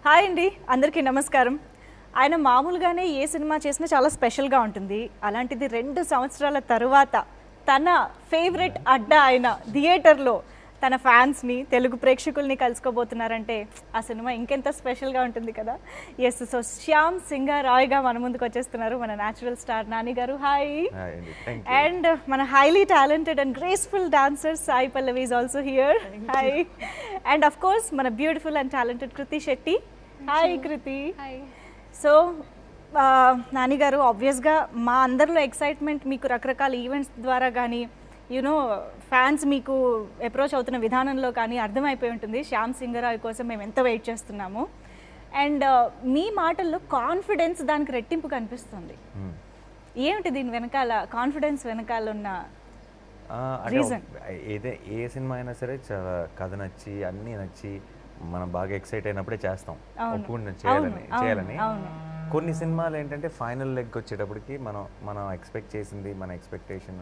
Hi అండి, అందరికీ నమస్కారం. ఆయన మామూలుగానే ఏ సినిమా చేసినా చాలా స్పెషల్గా ఉంటుంది. అలాంటిది 2 సంవత్సరాల తరువాత తన ఫేవరెట్ అడ్డా అయిన థియేటర్లో తన ఫ్యాన్స్ని, తెలుగు ప్రేక్షకుల్ని కలుసుకోబోతున్నారంటే ఆ సినిమా ఇంకెంత స్పెషల్గా ఉంటుంది కదా. ఎస్, సో శ్యామ్ సింగారాయ్గా మన ముందుకు వచ్చేస్తున్నారు మన natural star Nani garu. Hi. And మన highly talented and graceful dancer Sai Pallavi is also here. Hi. And of course మన beautiful and talented Krithi Shetty. Hi Krithi. So Nani garu, ఆబ్వియస్గా మా అందరిలో ఎక్సైట్మెంట్ మీకు రకరకాల ఈవెంట్స్ ద్వారా కానీ యూనో ఫ్యాన్స్ మీకు అప్రోచ్ అవుతున్న విధానంలో కానీ అర్థమైపోయి ఉంటుంది శ్యామ్ సింగరాయ్ కోసం మేము ఎంత వెయిట్ చేస్తున్నాము. అండ్ మీ మాటల్లో కాన్ఫిడెన్స్ దానికి రెట్టింపు కనిపిస్తుంది. ఏమిటి దీని వెనకాల కాన్ఫిడెన్స్ వెనకాల ఉన్న రీజన్? ఏ సినిమా అయినా సరే చాలా కథ నచ్చి అన్నీ నచ్చి మనం బాగా ఎక్సైట్ అయినప్పుడే చేస్తాం, చేయాలని. కొన్ని సినిమాలు ఏంటంటే ఫైనల్ లెగ్ వచ్చేటప్పటికి మనం ఎక్స్పెక్ట్ చేసింది, మన ఎక్స్పెక్టేషన్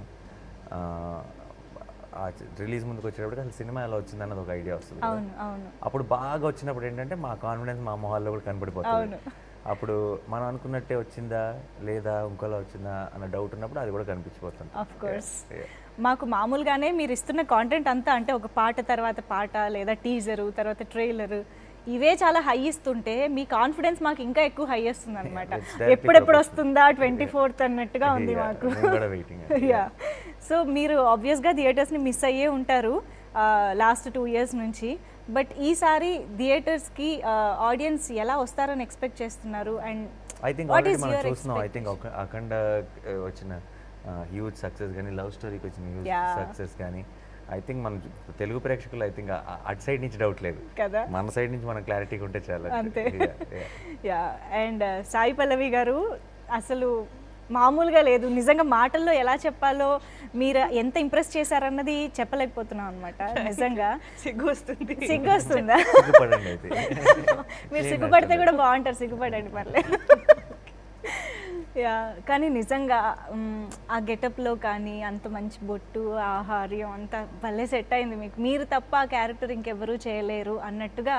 రిలీజ్ ముందుకు వచ్చేటప్పటికి అసలు సినిమా ఎలా వచ్చింది అన్నది ఒక ఐడియా వస్తుంది. అప్పుడు బాగా వచ్చినప్పుడు ఏంటంటే మా కాన్ఫిడెన్స్ మా మొహాల్లో కూడా కనపడిపోతుంది. అప్పుడు మనం అనుకున్నట్టే వచ్చిందా లేదా ఇంకోలా వచ్చిందా అన్న డౌట్ ఉన్నప్పుడు అది కూడా కనిపించిపోతుంది. ఆఫ్ కోర్స్ మాకు మామూలుగానే మీరు ఇస్తున్న కాంటెంట్ అంతా అంటే ఒక పాట తర్వాత పాట లేదా టీజరు తర్వాత ట్రైలరు ఇవే చాలా హై ఇస్తుంటే మీ కాన్ఫిడెన్స్ మాకు ఇంకా ఎక్కువ హై వస్తుంది అనమాట. ఎప్పుడెప్పుడు వస్తుందా 24th అన్నట్టుగా ఉంది మాకు. యా. సో మీరు ఆబ్వియస్గా థియేటర్స్ని మిస్ అయ్యే ఉంటారు లాస్ట్ 2 years నుంచి. బట్ ఈసారి థియేటర్స్కి ఆడియన్స్ ఎలా వస్తారని ఎక్స్పెక్ట్ చేస్తున్నారు? అండ్ ఐ థింక్ ఆల్రెడీ మనం చూస్తున్నాం. ఐ థింక్ అఖండ వచ్చిన హ్యూజ్ సక్సెస్ కానీ, లవ్ స్టోరీకి వచ్చిన హ్యూజ్ సక్సెస్ కానీ, ఐ థింక్ మన తెలుగు ప్రేక్షకులు ఐ థింక్ అటు సైడ్ నుంచి డౌట్ లేదు కదా, మన సైడ్ నుంచి మనం క్లారిటీగా ఉంటే చాలా అంతే. యా. అండ్ సాయి పల్లవి గారు అసలు మామూలుగా లేదు, నిజంగా మాటల్లో ఎలా చెప్పాలో మీరు ఎంత ఇంప్రెస్ చేశారన్నది చెప్పలేకపోతున్నాం అనమాట. నిజంగా సిగ్గుస్తుందా? మీరు సిగ్గుపడితే కూడా బాగుంటారు, సిగ్గుపడండి పర్లేదు. యా. కానీ నిజంగా ఆ గెటప్లో కానీ అంత మంచి బొట్టు, ఆహార్యం అంతా భలే సెట్ అయింది మీకు. మీరు తప్ప ఆ క్యారెక్టర్ ఇంకెవరూ చేయలేరు అన్నట్టుగా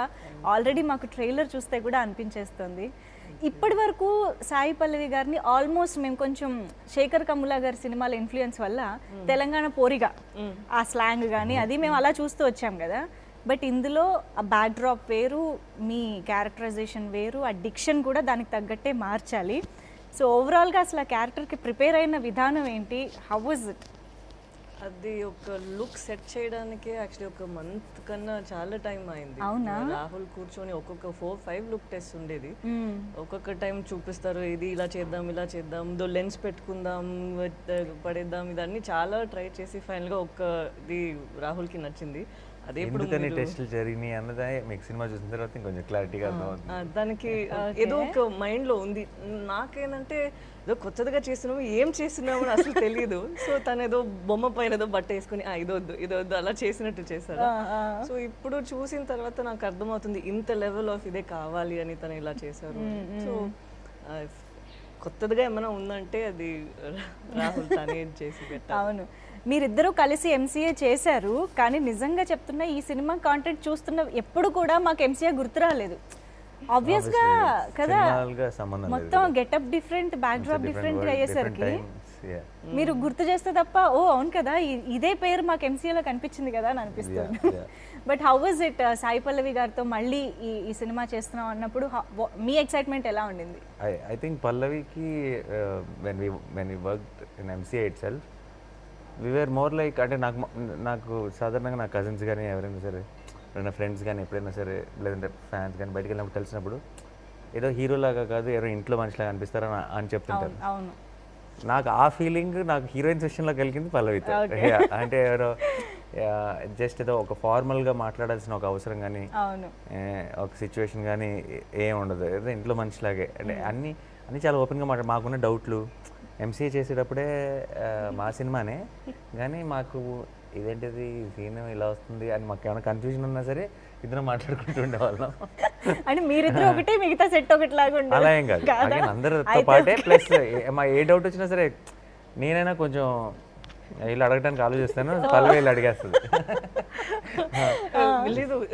ఆల్రెడీ మాకు ట్రైలర్ చూస్తే కూడా అనిపించేస్తుంది. ఇప్పటి వరకు సాయి పల్లవి గారిని ఆల్మోస్ట్ మేము కొంచెం శేఖర్ కమ్ములా గారి సినిమాల ఇన్ఫ్లుయెన్స్ వల్ల తెలంగాణ పోరిగా ఆ స్లాంగ్ కానీ అది మేము అలా చూస్తూ వచ్చాం కదా. బట్ ఇందులో ఆ బ్యాక్ డ్రాప్ వేరు, మీ క్యారెక్టరైజేషన్ వేరు, ఆ డిక్షన్ కూడా దానికి తగ్గట్టే మార్చాలి. సో ఓవరాల్గా అసలు ఆ క్యారెక్టర్కి ప్రిపేర్ అయిన విధానం ఏంటి? How was it? అది ఒక లుక్ సెట్ చేయడానికి యాక్చువల్లీ ఒక మంత్ కన్నా చాలా టైం అయింది. రాహుల్ కూర్చొని ఒక్కొక్క 4-5 లుక్ టెస్ట్ ఉండేది. ఒక్కొక్క టైం చూపిస్తారు, ఇది ఇలా చేద్దాం, లెన్స్ పెట్టుకుందాం, పడేద్దాం, ఇదన్నీ చాలా ట్రై చేసి ఫైనల్గా ఒక్కది రాహుల్కి నచ్చింది. అదే ఎందుకని టెస్టులు జరిగినాయి అన్నదే మీకు సినిమా చూసిన తర్వాత ఇంకొంచెం క్లారిటీగా అర్థమవుతుంది. దానికి ఏదో ఒక మైండ్లో ఉంది. నాకేంటంటే ఏదో కొత్తగా చేస్తున్నాము, ఏం చేస్తున్నాము అని అసలు తెలియదు. సో తను ఏదో బొమ్మ పైన ఏదో బట్ట వేసుకుని ఇదొద్దు అలా చేసినట్టు చేశారు. సో ఇప్పుడు చూసిన తర్వాత నాకు అర్థమవుతుంది ఇంత లెవెల్ ఆఫ్ ఇదే కావాలి అని తను ఇలా చేశారు. సో కొత్తగా ఏమైనా ఉందంటే అది రాహుల్ తనే చేసి పెట్టారు. అవును, మీరిద్దరూ కలిసి ఎంసీఏ చేశారు, కానీ నిజంగా చెప్తున్నా ఈ సినిమా కాంటెంట్ చూస్తున్న ఎప్పుడు కూడా మాకు ఎంసీఏ గుర్తు రాలేదు. ఆబ్వియస్గా కదా, మొత్తం getup different, back drop different అయ్యేసరికి మీరు గుర్తు చేస్తే తప్ప ఓ అవును కదా ఇదే పేరు మాకు ఎంసీఏలో కనిపించింది కదా అని అనిపిస్తుంది. But how was it Sai Pallavi గారితో మళ్ళీ ఈ సినిమా చేస్తున్నాం అన్నప్పుడు మీ ఎక్సైట్మెంట్ ఎలా ఉండింది? ఐ థింక్ పల్లవికి when we worked in MCA itself we were more like, అంటే నాకు సాధారణంగా నా కజిన్స్ కానీ ఎవరైనా సరే, నా ఫ్రెండ్స్ కానీ ఎప్పుడైనా సరే, లేదంటే ఫ్యాన్స్ కానీ బయటకు వెళ్ళినప్పుడు కలిసినప్పుడు ఏదో హీరోలాగా కాదు ఎవరో ఇంట్లో మనిషిలాగా అనిపిస్తారని అని చెప్తుంటారు. నాకు ఆ ఫీలింగ్ నాకు హీరోయిన్ సెషన్లో కలిగింది పల్లవితో. అంటే ఎవరో జస్ట్ ఏదో ఒక ఫార్మల్గా మాట్లాడాల్సిన ఒక అవసరం కానీ ఒక సిచ్యువేషన్ కానీ ఏం ఉండదు, ఏదో ఇంట్లో మనిషిలాగే. అంటే అన్నీ చాలా ఓపెన్గా మాకున్న డౌట్లు ఎంసీఏ చేసేటప్పుడే మా సినిమానే కానీ మాకు ఇదేంటిది సీన్ ఇలా వస్తుంది అని మాకు ఏమైనా కన్ఫ్యూజన్ ఉన్నా సరే ఇద్దరు మాట్లాడుకుంటూ ఉండేవాళ్ళం. అంటే మీరిద్దరు ఒకటి మిగతా సెట్ ఒకటి లాగా అలా ఏం కాదు, అందరితో పాటే. ప్లస్ మా ఏ డౌట్ వచ్చినా సరే నేనైనా కొంచెం వీళ్ళు అడగడానికి ఆలోచిస్తాను, పల్లవి వీళ్ళు అడిగేస్తుంది.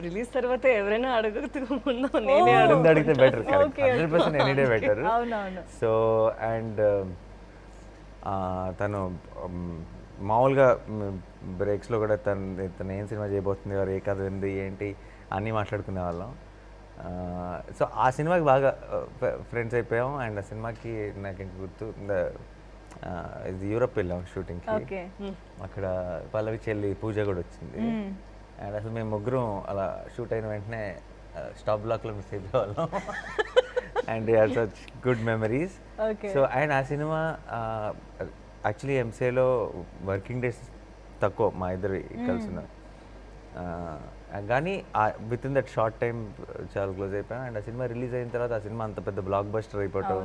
రిలీజ్ తర్వాత ఎవరైనా అడగతూ ముందు నేనే ముందు అడిగితే బెటర్, 100% ఎనీడే బెటర్. అవునవును. సో అండ్ తను మామూలుగా బ్రేక్స్లో కూడా తను ఏం సినిమా చేయబోతుంది, వారు ఏ కథ ఉంది ఏంటి అన్నీ మాట్లాడుకునే వాళ్ళం. సో ఆ సినిమాకి బాగా ఫ్రెండ్స్ అయిపోయాం. అండ్ ఆ సినిమాకి నాకు ఇంక గుర్తు ఇది యూరప్ వెళ్ళాం షూటింగ్కి. అక్కడ పల్లవి చెల్లి పూజ కూడా వచ్చింది. అండ్ అసలు మేము ముగ్గురం అలా షూట్ అయిన వెంటనే స్టాప్ బ్లాక్లో మిస్ అయిపోయేవాళ్ళం. And such good memories. So and ఆ సినిమా యాక్చువల్లీ ఎంసీఏలో వర్కింగ్ డేస్ తక్కువ మా ఇద్దరు కలిసి ఉన్నాం. కానీ with in that short time చాలా క్లోజ్ అయిపోయాం. అండ్ ఆ సినిమా రిలీజ్ అయిన తర్వాత ఆ సినిమా అంత పెద్ద బ్లాక్ బస్టర్ అయిపోవటం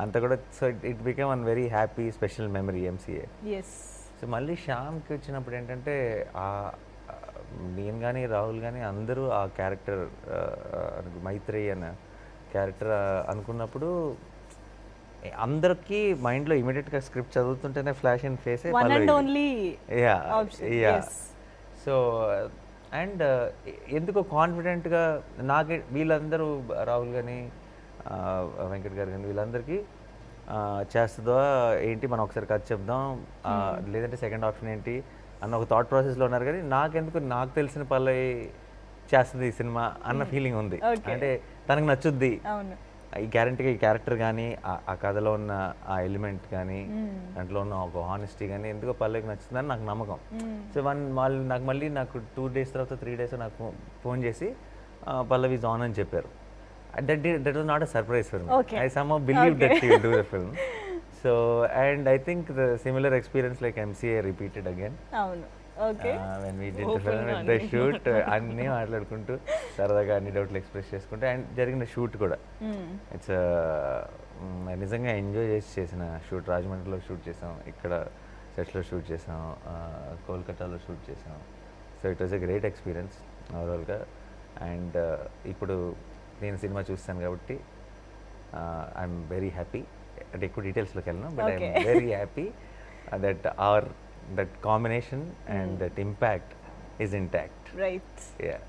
అంత కూడా. So it became one very happy special memory MCA. So మళ్ళీ శ్యామ్కి వచ్చినప్పుడు ఏంటంటే నేను కానీ రాహుల్ కానీ అందరూ ఆ క్యారెక్టర్ మైత్రేయి అన్న క్యారెక్టర్ అనుకున్నప్పుడు అందరికీ మైండ్లో ఇమీడియట్గా స్క్రిప్ట్ చదువుతుంటేనే flash and face. So and ఎందుకో కాన్ఫిడెంట్గా నాకే వీళ్ళందరూ రాహుల్ కానీ వెంకట్ గారు కానీ వీళ్ళందరికీ చేస్తుందో ఏంటి మనం ఒకసారి కథ చెప్దాం, లేదంటే సెకండ్ ఆప్షన్ ఏంటి అన్న ఒక థాట్ ప్రాసెస్లో ఉన్నారు. కానీ నాకెందుకు నాకు తెలిసిన పల్లవి చేస్తుంది ఈ సినిమా అన్న ఫీలింగ్ ఉంది. అంటే తనకు నచ్చుద్ది ఈ గ్యారంటీగా, ఈ క్యారెక్టర్ కానీ ఆ కథలో ఉన్న ఆ ఎలిమెంట్ కానీ దాంట్లో ఉన్న ఒక హానెస్టీ కానీ ఎందుకో పల్లవికి నచ్చుతుందని నాకు నమ్మకం. సో నాకు 2 days తర్వాత 3 days నాకు ఫోన్ చేసి పల్లవి ఈజ్ ఆన్ అని చెప్పారు. That was not a surprise for me. I somehow believe that she will do the film. So and I think the similar experience like MCA repeated again. when we did the film at the shoot అన్నీ మాట్లాడుకుంటూ సరదాగా అన్ని డౌట్లు express చేసుకుంటూ and జరిగిన shoot కూడా it's నిజంగా enjoy చేసిన షూట్. రాజమండ్రిలో షూట్ చేసాం, ఇక్కడ సెట్స్లో షూట్ చేసాం, కోల్కతాలో షూట్ చేసాం. So it was a great experience ఓవరాల్గా. అండ్ ఇప్పుడు నేను సినిమా చూస్తాను కాబట్టి ఐఎమ్ వెరీ హ్యాపీ. అంటే ఎక్కువ డీటెయిల్స్లోకి వెళ్ళను, but I'm very happy that combination and that impact is intact. Right. Yeah.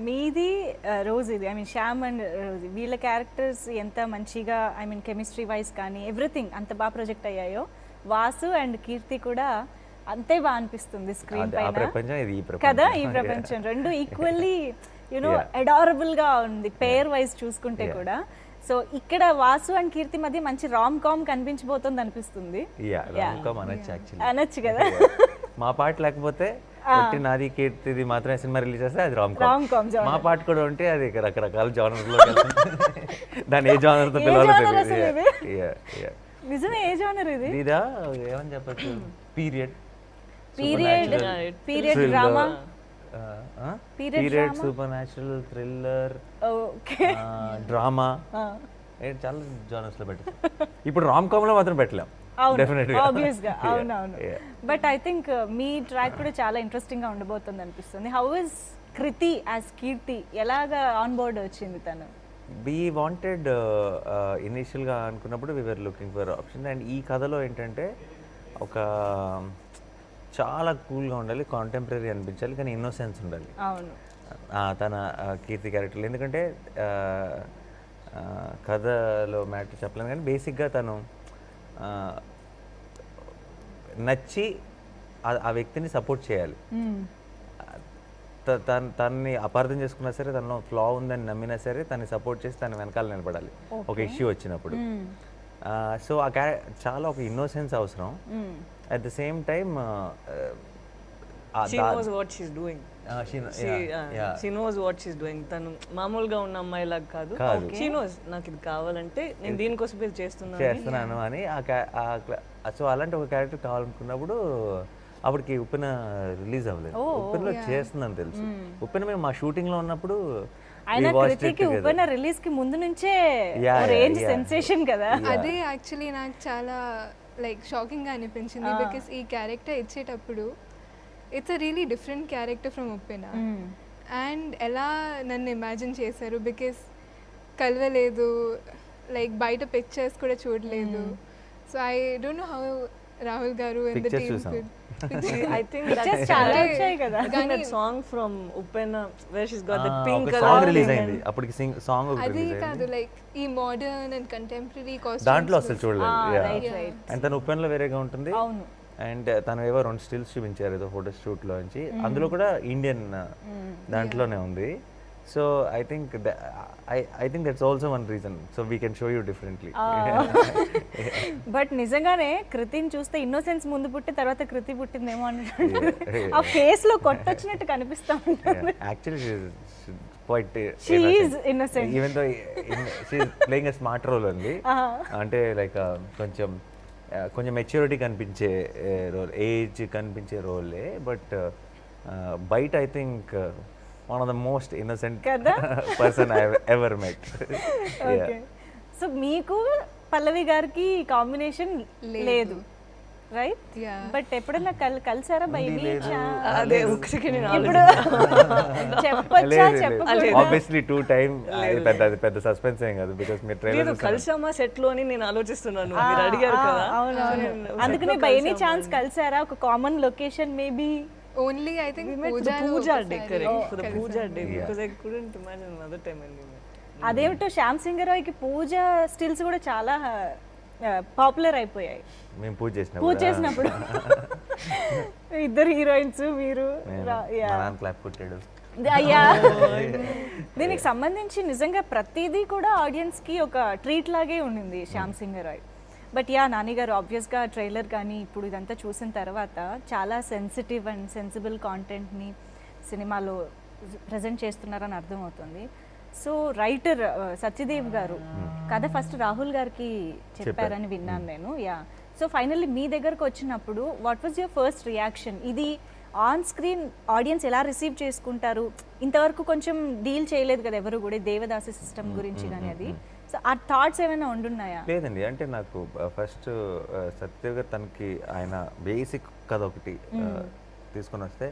మీది రోజ్ ఇది, I mean Shyam and rose వీళ్ళ క్యారెక్టర్స్ ఎంత మంచిగా ఐ మీన్ కెమిస్ట్రీ వైజ్ కానీ ఎవ్రీథింగ్ అంత బాగా ప్రొజెక్ట్ అయ్యాయో, వాసు అండ్ కీర్తి కూడా అంతే బాగా అనిపిస్తుంది స్క్రీన్ పైన కదా. ఈ ప్రపంచం రెండు ఈక్వల్లీ యునో అడారబుల్గా ఉంది పేర్ వైజ్ చూసుకుంటే కూడా. సో ఇక్కడ వాసు అండ్ కీర్తి మధ్య మంచి రామ్ కామ్ కనిపించబోతుంది అనిపిస్తుంది. అనొచ్చు కదా. మా పాట లేకపోతే నాది కీర్తిది మాత్రమే సినిమా రిలీజ్ చేస్తే అది రామ్ కామ్. మా పాట కూడా ఉంటే అది రకరకాల జానర్లో దాని ఏ జానర్తో పిలవాలి. నిజమే, ఏ జానర్ ఇది? ఇదా ఏమని చెప్పచ్చు, period drama, period, super natural, thriller, drama, చాలా జానర్స్ లో పెట్టాం. ఇప్పుడు రామ్ కామ్ లో మాత్రం పెట్టలేం. అవునవును. బట్ ఐ థింక్ మీ ట్రాక్ కూడా చాలా ఇంట్రెస్టింగ్ గా ఉండబోతుంది అనిపిస్తుంది. How is Krithi as Keerthi, ఎలాగా ఆన్ బోర్డ్ వచ్చింది తను? వి వాంటెడ్ ఇనీషియల్గా అనుకున్నప్పుడు we were looking for option. And ఈ కథలో ఏంటంటే ఒక చాలా కూల్గా ఉండాలి, కాంటెంపరీ అనిపించాలి, కానీ ఇన్నోసెన్స్ ఉండాలి తన కీర్తి క్యారెక్టర్లు. ఎందుకంటే కథలో మ్యాటర్ చెప్పలేను, కానీ బేసిక్గా తను నచ్చి ఆ వ్యక్తిని సపోర్ట్ చేయాలి. తనని అపార్థం చేసుకున్నా సరే, తనలో ఫ్లా ఉందని నమ్మినా సరే తనని సపోర్ట్ చేసి తన వెనకాల నిలబడాలి ఒక ఇష్యూ వచ్చినప్పుడు. సో ఆ చాలా ఒక ఇన్నోసెన్స్ అవసరం. At the same time she knows what she's doing. She knows what she's doing. తను మామూలుగా ఉన్న అమ్మాయిలాగా కాదు. she knows నాకు ఇది కావాలంటే నేను దీనికోసం చేస్తున్నాను అని. సో అలాంటి ఒక క్యారెక్టర్ కావాలనుకున్నప్పుడు అప్పటికి ఉప్పెన రిలీజ్ అవ్వలేదు. ఉప్పెనలో చేస్తుందని తెలుసు. ఉప్పెన మేము మా షూటింగ్ లో ఉన్నప్పుడు ఉప్పెన రిలీజ్ కి ముందు నుంచే రేంజ్ సెన్సేషన్ కదా. అదే యాక్చువల్లీ నాకు చాలా లైక్ షాకింగ్ గా అనిపించింది. బికాస్ ఈ క్యారెక్టర్ ఇచ్చేటప్పుడు it's a really different character from Uppena. And ఎలా నన్ను ఇమాజిన్ చేశారు, బికాస్ కలవలేదు, లైక్ బయట పిక్చర్స్ కూడా చూడలేదు. So I don't know how Rahul గారు and the Pictures team చూసాం. I think Pictures that's చాలా వచ్చాయి కదా. that song from Upena where she's got that Ah, pink ఒక color సాంగ్ రిలీజ్ thing అయింది అప్పటికి సాంగ్ ఒకటి అది రిలీజ్ కాదు అయింది లైక్ ఈ మోడర్న్ అండ్ కంటెంపరీ దాంట్లో అసలు కాస్ట్యూమ్స్ చూడలేదు రైట్ రైట్ అండ్ తన ఉపెన్లో వేరేగా ఉంటుంది అవును అండ్ తను ఏవో 2 స్టిల్స్ చూపించారు ఏదో ఫోటో షూట్ లో నుంచి అందులో కూడా ఇండియన్ దాంట్లోనే ఉంది so I think that's also one reason so we can show you differently but నిజంగానే కృతిని చూస్తే ఇన్నోసెన్స్ ముందు పుట్టి తర్వాత కృతి పుట్టిందేమో అన్నట్టు ఆ ఫేస్ లో కొట్టొచ్చినట్టు కనిపిస్తా ఉంటుంది actually quite She is innocent. even though she is playing a smart role only అంటే లైక్ కొంచెం మెచ్యూరిటీ కనిపించే రోల్ ఏజ్ కనిపించే రోలే బట్ బయట I think one of the most innocent కదా? Person I ever met okay so మీకు పల్లవి గారికి combination లేదు రైట్ Yeah. బట్ ఎప్పుడైనా కలిసారా బై ఎనీ అదే ఒకరికి నేను ఇప్పుడు చెప్పొచ్చా చెప్పకూడదా ఆబ్వియస్లీ 2 టైమ్ పెద్ద సస్పెన్స్ ఏం కాదు బికాస్ మీరు లేదు ట్రైలర్ కలిసామా సెట్ లో అని నేను ఆలోచిస్తున్నాను మీరు అడిగారు కదా అవును అందుకని బై ఎనీ ఛాన్స్ కలిసారా ఒక common location maybe only I think Puja day correct for the Puja day because I couldn't imagine another time అండి అదేమిటో శ్యామ్ సింగ్ రాయ్కి పూజ స్టిల్స్ కూడా చాలా పాపులర్ అయిపోయాయి మేము పూజ పూజ చేసినప్పుడు చేసినప్పుడు ఇద్దరు హీరోయిన్స్ మీరు క్లాప్ కొట్టాడు అయ్యా దీనికి సంబంధించి నిజంగా ప్రతిదీ కూడా ఆడియన్స్ కి ఒక ట్రీట్ లాగే ఉండింది శ్యామ్ సింగ్ రాయ్ బట్ యా నాని గారు ఆబ్వియస్గా ట్రైలర్ కానీ ఇప్పుడు ఇదంతా చూసిన తర్వాత చాలా సెన్సిటివ్ అండ్ సెన్సిబుల్ కాంటెంట్ని సినిమాలో ప్రజెంట్ చేస్తున్నారని అర్థమవుతుంది సో రైటర్ సత్యదేవ్ గారు కథ ఫస్ట్ రాహుల్ గారికి చెప్పారని విన్నాను నేను యా సో ఫైనల్లీ మీ దగ్గరకు వచ్చినప్పుడు what was your first reaction ఇది ఆన్ స్క్రీన్ ఆడియన్స్ ఎలా రిసీవ్ చేసుకుంటారు ఇంతవరకు కొంచెం డీల్ చేయలేదు కదా ఎవరు కూడా దేవదాసి సిస్టమ్ గురించి కానీ అది సో ఆ థాట్స్ ఏమైనా ఉండున్నాయా లేదండి అంటే నాకు ఫస్ట్ సత్యదేవ్ గారు తనకి ఆయన బేసిక్ కథ ఒకటి తీసుకొని వస్తే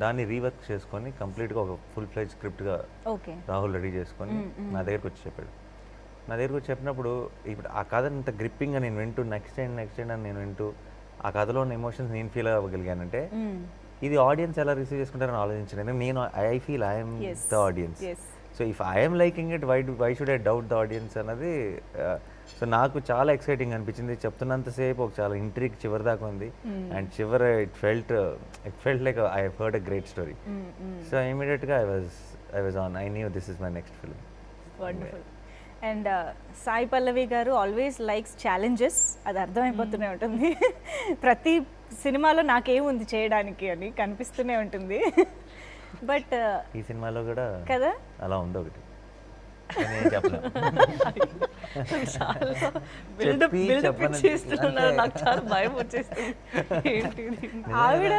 దాన్ని రీవర్క్ చేసుకొని కంప్లీట్గా ఒక ఫుల్ ఫ్లెజ్ స్క్రిప్ట్గా ఓకే రాహుల్ రెడీ చేసుకొని నా దగ్గరికి వచ్చి చెప్పాడు నా దగ్గరికి వచ్చి చెప్పినప్పుడు ఇప్పుడు ఆ కథని ఇంత గ్రిప్పింగ్గా నేను వింటూ నెక్స్ట్ టైం అని నేను వింటూ ఆ కథలో ఉన్న ఎమోషన్స్ నేను ఫీల్ అవ్వగలిగానంటే ఇది ఆడియన్స్ ఎలా రిసీవ్ చేసుకుంటారని ఆలోచించాను నేను I feel I'm the audience so if I'm liking it why should I doubt the audience అన్నది సో నాకు చాలా ఎక్సైటింగ్ అనిపించింది చెప్తున్నంతసేపు ఒక చాలా ఇంట్రీక్ చివరి దాకా ఉంది అండ్ చివర it felt like I heard a great story so ఇమీడియట్గా I was on I knew this is my next film wonderful and Sai Pallavi garu always likes challenges అది అర్థమైపోతూనే ఉంటుంది ప్రతి సినిమాలో నాకేముంది చేయడానికి అని కనిపిస్తూనే ఉంటుంది బట్ ఈ సినిమాలో కూడా కదా అలా ఉంది ఒకటి నేను చెప్పను బిల్డప్ చేస్తున్నారు నాకు చాలా భయం వచ్చేస్తుంది ఏంటిది ఆవిడ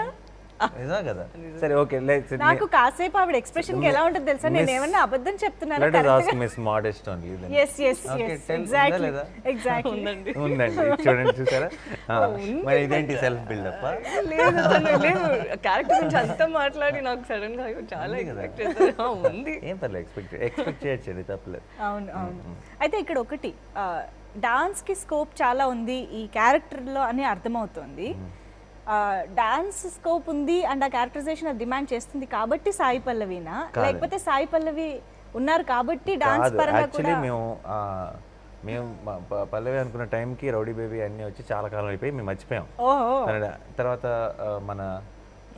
నిజమే కదా సరే ఓకే నాకు కాసేపు ఆవిడ ఎక్స్ప్రెషన్ ఎలా ఉంటుంది తెలుసా నేను ఏమన్నా అబద్ధం చెప్తున్నాను let us ask Miss Modest only then. yes Okay, tell- exactly ఉందా లేదా? exactly ఉందండి చూడండి చూసారా మరి ఇదేంటి సెల్ఫ్ బిల్డప్ లేదు తను లేదు క్యారెక్టర్ గురించి అంతా మాట్లాడి నాకు సడన్ గా అయ్యో చాలా ఎక్స్పెక్ట్ చేస్తాను ఉంది ఏం పర్లేదు ఎక్స్పెక్ట్ చేయొచ్చండి తప్పలేదు అవును అవును అయితే ఇక్కడ ఒకటి డాన్స్ కి స్కోప్ చాలా ఉంది ఈ క్యారెక్టర్ లో అని అర్థమవుతోంది డాన్స్ స్కోప్ ఉంది అండ్ ఆ క్యారెక్టరైజేషన్ అది డిమాండ్ చేస్తుంది కాబట్టి సాయి పల్లవినా లేకపోతే సాయి పల్లవి ఉన్నారు కాబట్టి డాన్స్ కాదు పరంగా యాక్చువల్లీ కూడా మేము పల్లవి అనుకున్న టైంకి రౌడీ బేబీ అన్నీ వచ్చి చాలా కాలం అయిపోయి మేము మర్చిపోయాం ఓహో తర్వాత మన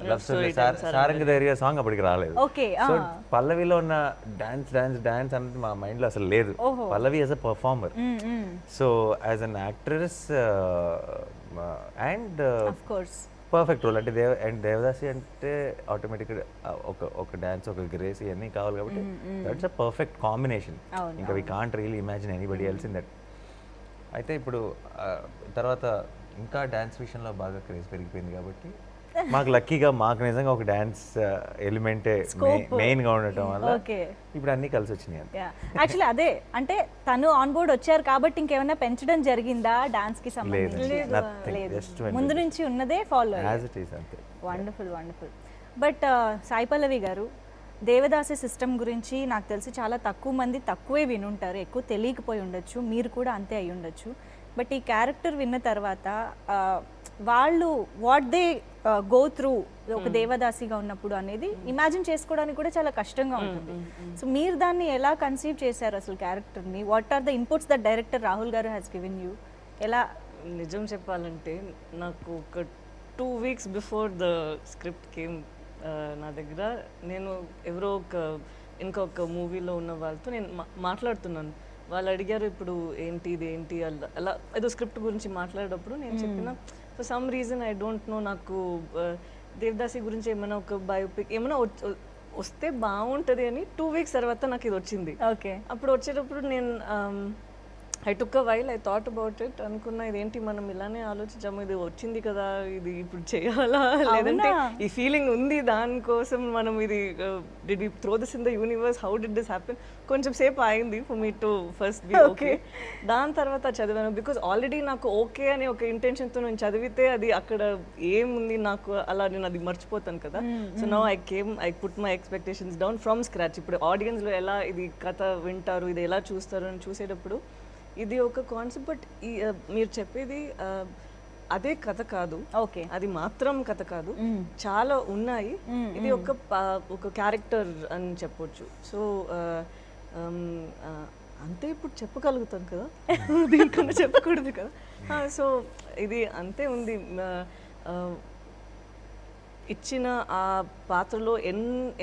లవ్ స్టోరీ సారంగ ధైర్య సాంగ్ అప్పటికి రాలేదు ఓకే సో పల్లవిలో ఉన్న డాన్స్ అనేది మా మైండ్ లో అసలు లేదు Pallavi as a performer so as an actress and of course perfect role అంటే దేవదాసి అంటే ఆటోమేటిక్గా ఒక డాన్స్ ఒక గ్రేస్ ఇవన్నీ కావాలి కాబట్టి దట్స్ అ పర్ఫెక్ట్ కాంబినేషన్ ఇంకా we can't really imagine anybody else in that అయితే ఇప్పుడు తర్వాత ఇంకా డాన్స్ విషయంలో బాగా క్రేజ్ పెరిగిపోయింది కాబట్టి మాకు లక్కీగా మాకు నిజంగా ఒక డాన్స్ ఎలిమెంటే మెయిన్గా ఉండటం వల్ల ఇప్పుడు అన్నీ కలిసి వచ్చినాయి యాక్చువల్లీ అదే అంటే తను ఆన్ బోర్డ్ వచ్చారు కాబట్టి ఇంకేమైనా పెంచడం జరిగిందా డాన్స్ కి సంబంధించి లేదు ముందు నుంచి ఉన్నదే follow wonderful wonderful but Sai Pallavi garu devadasi system గురించి నాకు తెలిసి చాలా తక్కువ మంది తక్కువే వినుంటారు ఎక్కువ తెలియకపోయి ఉండొచ్చు మీరు కూడా అంతే అయి ఉండొచ్చు బట్ ఈ క్యారెక్టర్ విన్న తర్వాత వాళ్ళు వాట్ దే గో త్రూ ఒక దేవదాసిగా ఉన్నప్పుడు అనేది ఇమాజిన్ చేసుకోవడానికి కూడా చాలా కష్టంగా ఉంటుంది. సో మీరు దాన్ని ఎలా కన్సీవ్ చేశారు అసలు క్యారెక్టర్ని? What are the inputs that director Rahul garu has given you? ఎలా? నిజం చెప్పాలంటే నాకు ఒక 2 weeks before the script came నా దగ్గర, నేను ఎవరో ఇంకొక మూవీలో ఉన్న వాళ్ళతో నేను మాట్లాడుతున్నాను. వాళ్ళు అడిగారు ఇప్పుడు ఏంటి ఇది ఏంటి అలా ఏదో స్క్రిప్ట్ గురించి మాట్లాడేటప్పుడు నేను చెప్పిన for some reason I don't know, నాకు దేవదాసి గురించి ఏమైనా ఒక బయోపిక్ ఏమైనా వస్తే బాగుంటుంది అని 2 weeks తర్వాత నాకు ఇది వచ్చింది. ఓకే. అప్పుడు వచ్చేటప్పుడు నేను I took a while, I thought about it. అనుకున్నా ఇదేంటి మనం ఇలానే ఆలోచించాము, ఇది వచ్చింది కదా, ఇది ఇప్పుడు చేయాలా లేదంటే ఈ ఫీలింగ్ ఉంది దానికోసం మనం ఇది did we throw this in the universe, how did this happen? కొంచెం సేపు అయింది for me to first be okay. దాని తర్వాత చదివాను బికాజ్ ఆల్రెడీ నాకు ఓకే అనే ఒక ఇంటెన్షన్తో నేను చదివితే అది అక్కడ ఏముంది నాకు అలా నేను అది మర్చిపోతాను కదా. So now I put my expectations down from scratch. ఇప్పుడు ఆడియన్స్లో ఎలా ఇది కథ వింటారు, ఇది ఎలా చూస్తారు అని చూసేటప్పుడు ఇది ఒక కాన్సెప్ట్, బట్ మీరు చెప్పేది అదే కథ కాదు, ఓకే, అది మాత్రం కథ కాదు, చాలా ఉన్నాయి. ఇది ఒక క్యారెక్టర్ అని చెప్పొచ్చు. సో అంతే ఇప్పుడు చెప్పగలుగుతాను కదా, దీనికన్నా చెప్పకూడదు కదా. సో ఇది అంతే ఉంది. ఇచ్చిన ఆ పాత్రలో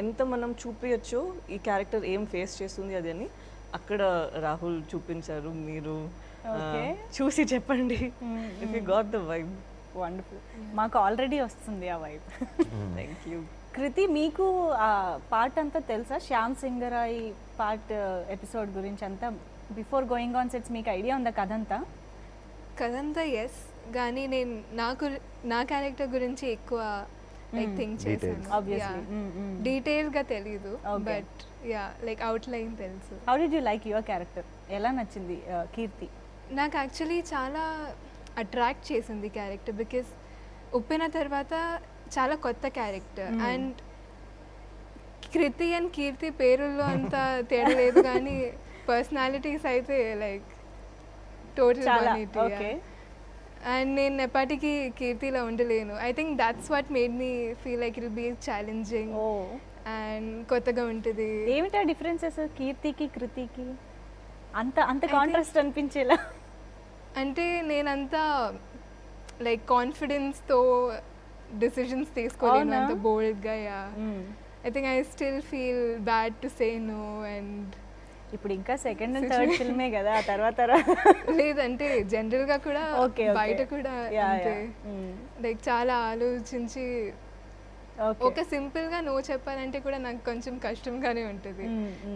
ఎంత మనం చూపించచ్చో ఈ క్యారెక్టర్ ఏం ఫేస్ చేస్తుంది అది అని అక్కడ రాహుల్ చూపించారు. మీరు చూసి చెప్పండి if you got the vibe. Wonderful. మాకు ఆల్రెడీ వస్తుంది ఆ వైబ్. Thank you. కృతి, మీకు ఆ పార్ట్ అంతా తెలుసా? శ్యామ్ సింగరాయ్ పార్ట్ ఎపిసోడ్ గురించి అంతా బిఫోర్ గోయింగ్ ఆన్ సెట్స్ మీకు ఐడియా ఉందా కథంతా? కథంతా ఎస్, కానీ నేను నా క్యారెక్టర్ గురించి ఎక్కువ లైక్ థింక్ చేశాను. Obviously. డీటెయిల్గా తెలీదు, బట్ యా లైక్ అవుట్లైన్ తెలుసు. How did you like your character? ఎలా నచ్చింది కీర్తి? నాకు యాక్చువల్లీ చాలా అట్రాక్ట్ చేసింది క్యారెక్టర్, బికాస్ ఉప్పెన తర్వాత చాలా కొత్త క్యారెక్టర్. అండ్ కృతి అండ్ కీర్తి పేరుల్లో అంత తేడా లేదు, కానీ పర్సనాలిటీస్ అయితే లైక్ టోటల్ ఓకే. అండ్ నేను ఎప్పటికీ కీర్తిలో ఉండలేను. I think that's what made me feel like it will be challenging and కొత్తగా ఉంటుంది. ఏమిటా డిఫరెన్సెస్ కీర్తికి కృతికి అంత కాంట్రాస్ట్ అనిపించేలా? అంటే నేనంతా లైక్ కాన్ఫిడెన్స్తో డెసిషన్స్ తీసుకోలేను అంత బోల్డ్గా. Yeah I think I still feel bad to say no. And ఇప్పుడు ఇంకా సెకండ్ అండ్ థర్డ్ ఫిల్మే కదా, ఆ తర్వాత లేదంటే జనరల్గా కూడా బయట కూడా అంతే లైక్ చాలా ఆలోచించి ఒక సింపుల్గా నో చెప్పాలంటే కూడా నాకు కొంచెం కష్టంగానే ఉంటుంది.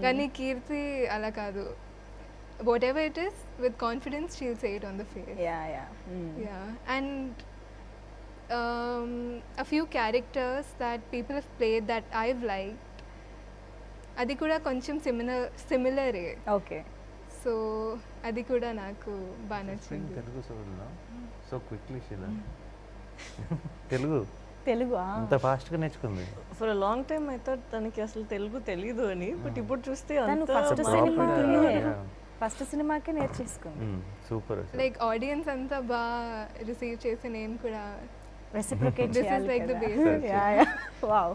కానీ కీర్తి అలా కాదు, what ever it is with confidence she will say it on the face. And a few characters that people have played that I've liked, అది కూడా కొంచెం సిమిలరే. ఓకే. సో అది కూడా నాకు బాగా నచ్చింది. తెలుగు సో క్విక్లీ శీలా తెలుగు అంత ఫాస్ట్గా నేర్చుకుంది. For a long time I thought తనకి అసలు తెలుగు తెలీదు అని, బట్ ఇప్పుడు చూస్తే ఫస్ట్ సినిమాకే నేర్చేసుకుంది. సూపర్. లైక్ ఆడియన్స్ అంతా బాగా రిసీవ్ చేసి నేను కూడా reciprocate this is like the basic. Wow.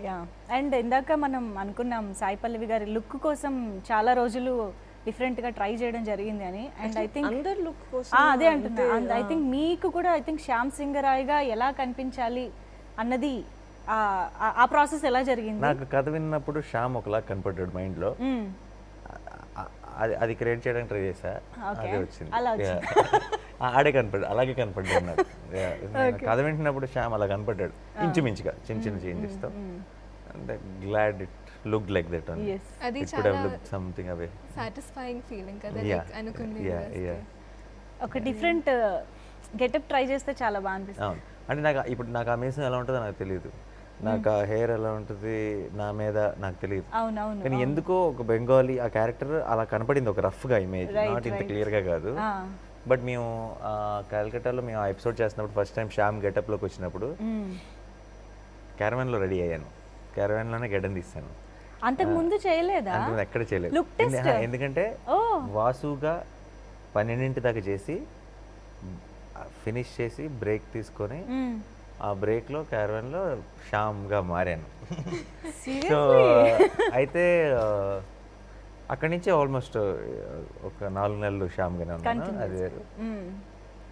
Yeah. And ఇందాక మనం అనుకున్నాం సాయి పల్లవి గారి లుక్ కోసం చాలా రోజులు డిఫరెంట్గా ట్రై చేయడం జరిగింది అని. అండ్ ఐ థింక్ అందరు లుక్ కోసం అదే అంటున్నా. ఐ థింక్ మీకు కూడా ఐ థింక్ శ్యామ్ సింగరాయ్గా ఎలా కనిపించాలి అన్నది ఆ ప్రాసెస్ ఎలా జరిగింది? నాకు కథ విన్నప్పుడు శ్యామ్ ఒకలా కనపడ్డాడు మైండ్లో, అది క్రియేట్ చేయడానికి ట్రై చేశా, అదే వచ్చింది. ఆడే కనపడ్డాడు, అలాగే కనపడ్డాడు నాకు. కథ వింటున్నప్పుడు శ్యామ్ అలా కనపడ్డాడు ఇంచుమించుగా, చిన్న చిన్న చేంజెస్తో. అంటే glad it looked like that only. అది it could have looked something away. Satisfying feeling కదా, లైక్ అనుకునే ఒక డిఫరెంట్ గెటప్ ట్రై చేస్తే చాలా బాగా అనిపిస్తుంది. అవును. అంటే నాకు ఆ మీసం ఎలా ఉంటుందో నాకు తెలియదు, నాకు ఆ హెయిర్ ఎలా ఉంటుంది నా మీద నాకు తెలియదు. అవునవును. కానీ ఎందుకో ఒక బెంగాలీ ఆ క్యారెక్టర్ అలా కనపడింది, ఒక రఫ్గా ఇమేజ్, నాట్ ఇంత క్లియర్గా కాదు. బట్ మేము కలకట్టాలో మేము ఆ ఎపిసోడ్ చేస్తున్నప్పుడు ఫస్ట్ టైం శ్యామ్ గెటప్లోకి వచ్చినప్పుడు క్యారవాన్లో రెడీ అయ్యాను, క్యారవాన్లోనే గెడ్డం తీస్తాను. అంతకు ముందు చేయలేదా? అంతకు ఎక్కడ చేయలేదు. ఎందుకంటే వాసుగా 12 దాకా చేసి ఫినిష్ చేసి బ్రేక్ తీసుకొని ఆ బ్రేక్లో క్యారవాన్లో శ్యామ్గా మారాను. సో అయితే అక్కడి నుంచి ఆల్మోస్ట్ ఒక 4 నెలలు శ్యామ్గానే ఉన్నాను. అది వేరు.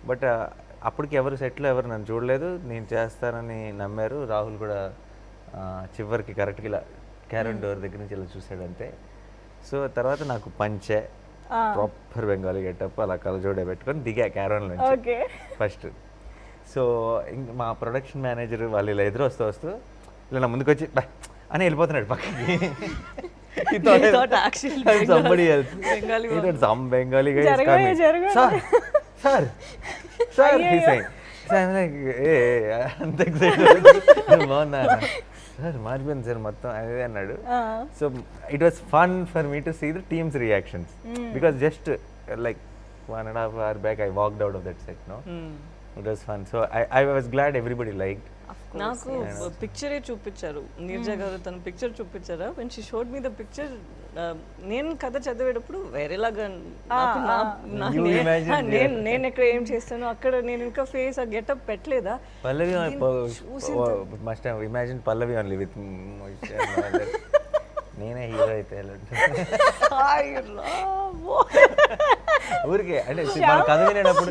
బట్ అప్పటికి ఎవరు సెట్లో ఎవరు నన్ను చూడలేదు. నేను చేస్తానని నమ్మారు. రాహుల్ కూడా చివరికి కరెక్ట్గా ఇలా క్యారన్ డోర్ దగ్గర నుంచి ఇలా చూసాడంతే. సో తర్వాత నాకు పంచే ప్రాపర్ బెంగాలీ గెటప్ అలా కలజోడే పెట్టుకొని దిగా క్యారవాన్లో నుంచి ఫస్ట్. సో మా ప్రొడక్షన్ మేనేజర్ వాళ్ళు ఇలా ఎదురు వస్తూ ఇలా నా ముందుకు వచ్చి అని వెళ్ళిపోతున్నాడు పక్కకి. Somebody else. He thought some Bengali guy is coming. Sir. He's saying. So I'm like, hey, అంత excited. బాగున్నా సార్ మారిపోయింది సార్ మొత్తం అదే అన్నాడు. So it was fun for me to see the teams reactions because just like 1.5 hours back I walked out of that set, no? It was fun. So I was glad everybody liked. నాకు పిక్చరే చూపించారు నీరజ గారు, తన picture చూపించారా. When she showed me the picture, నేను కథ చదివేటప్పుడు వేరేలాగా నేను ఎక్కడ ఏం చేస్తాను అక్కడ నేను ఇంకా ఫేస్ ఆ గెటప్ పెట్టలేదా. Pallavi must have imagine Pallavi only with నేనే హీరో అయితే ఊరికే అంటే మన కథ వినేటప్పుడు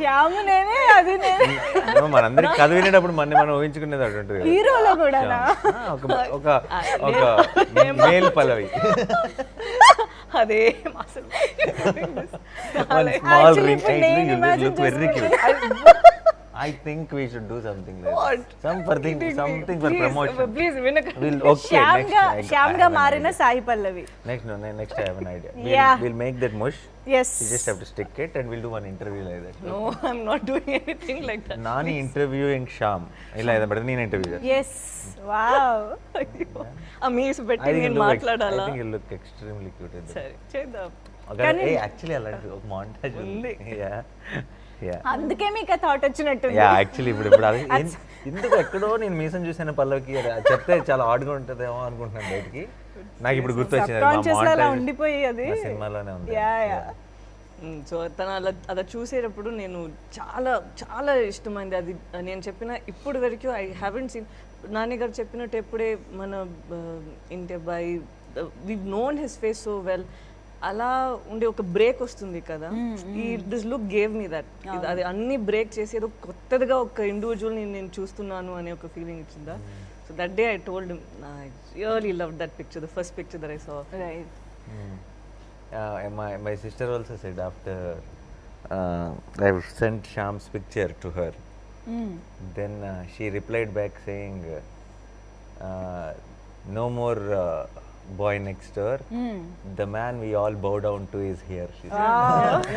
మనందరికి కథ వినేటప్పుడు మనం ఊహించుకునేది అటువంటి హీరోలో కూడా ఒక మేల్ పల్లవి అదే small ring look very cute. I think we should do something like that. Something for promotion. Please vinaka. Okay, Shyamga marina Sai Pallavi. Next I have an idea. We'll make that mush. Yes. You just have to stick it and we'll do one interview like that. No, I'm not doing anything like that. Nani interviewing Shyam. Illa ida but neen interview. Yes. Wow. Amis betti nenu maatladala. I think you look extremely cute. Sare chedam. Hey, actually alanti oka montage undi. Yeah. అందుకే మీకు thought వచ్చినట్టు. Actually ఇప్పుడు అది ఎందుకు ఎక్కడో నేను మీసం చూసాను పల్లవికి చెప్తే చాలా ఆడ్గా ఉంటుందేమో అనుకుంటున్నాను బయటికి. నాకు ఇప్పుడు గుర్తొచ్చింది ఉండిపోయి అది సినిమాలోనే ఉంది. సో తను అలా చూసేటప్పుడు నేను చాలా చాలా ఇష్టమైంది అది. నేను చెప్పిన ఇప్పుడు వరకు ఐ హ్యావెంట్ సీన్ నాని గారు చెప్పినట్టు ఎప్పుడే మన ఇంటి అబ్బాయి we known his face so well అలా ఉండే ఒక బ్రేక్ వస్తుంది కదా. ఈ this look gave me that. అది అన్ని బ్రేక్ చేసి ఏదో కొత్తగా ఒక ఇండివిజువల్ నేను చూస్తున్నాను అనే ఒక ఫీలింగ్ ఇచ్చిందా. So that day I told him I really love that picture, the first picture that I saw. Right. My sister also said after I sent Shyam's picture to her, then she replied back saying no more boy next door, the man we all bow down to is here, she said.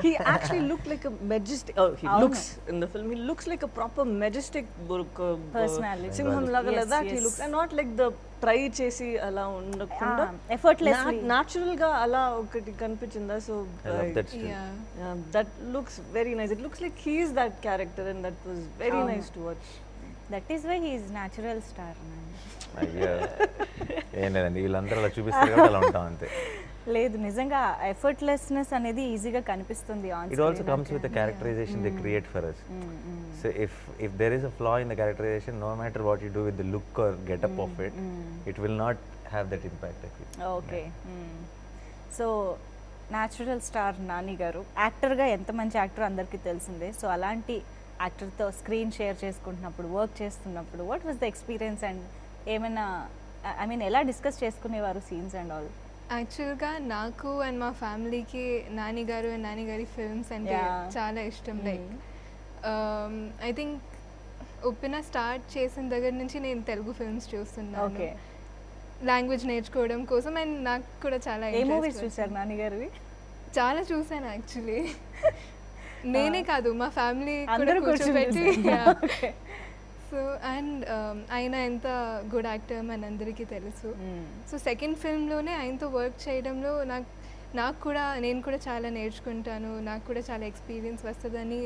He actually looked like a majestic, looks in the film, he looks like a proper majestic personality, singham laga like he looks, and not like the try chesi ala undakunda effortlessly natural ga ala okati kanpichinda. So I love that still. that looks very nice. It looks like he is that character and that was very nice to watch. That is why he is natural star. అయ్యో ఏం లేదండి వీళ్ళందరూ అలా చూపిస్తారు కదా అలా ఉంటాం అంతే. లేదు నిజంగా ఎఫర్ట్లెస్నెస్ అనేది ఈజీగా కనిపిస్తుంది on screen. It also comes with the characterization they create for us. So if there is a flaw in the characterization, no matter what you do with the look or get up of it, it will not have that impact actually. Okay. So natural star Nani గారు యాక్టర్గా ఎంత మంచి actor అందరికీ తెలిసిందే. So అలాంటి యాక్టర్తో screen share చేసుకుంటున్నప్పుడు work చేస్తున్నప్పుడు what was the experience and ఏమైనా ఐ మీన్ ఎలా డిస్కస్ చేసుకునేవారు సీన్స్ అండ్ ఆల్? యాక్చువల్గా నాకు అండ్ మా ఫ్యామిలీకి నాని గారు అండ్ నాని గారి ఫిల్మ్స్ అంటే చాలా ఇష్టం. లైక్ ఐ థింక్ ఉప్పిన స్టార్ట్ చేసిన దగ్గర నుంచి నేను తెలుగు ఫిల్మ్స్ చూస్తున్నాను లాంగ్వేజ్ నేర్చుకోవడం కోసం. అండ్ నాకు కూడా చాలా మూవీస్ చూసారు నాని గారివి? చాలా చూసాను యాక్చువల్లీ. నేనే కాదు మా ఫ్యామిలీ కూడా కూర్చోబెట్టి. సో అండ్ ఆయన ఎంత గుడ్ యాక్టర్ మన అందరికీ తెలుసు. సో సెకండ్ ఫిల్మ్లోనే ఆయనతో వర్క్ చేయడంలో నేను కూడా చాలా నేర్చుకుంటాను, నాకు కూడా చాలా ఎక్స్పీరియన్స్ వస్తుందని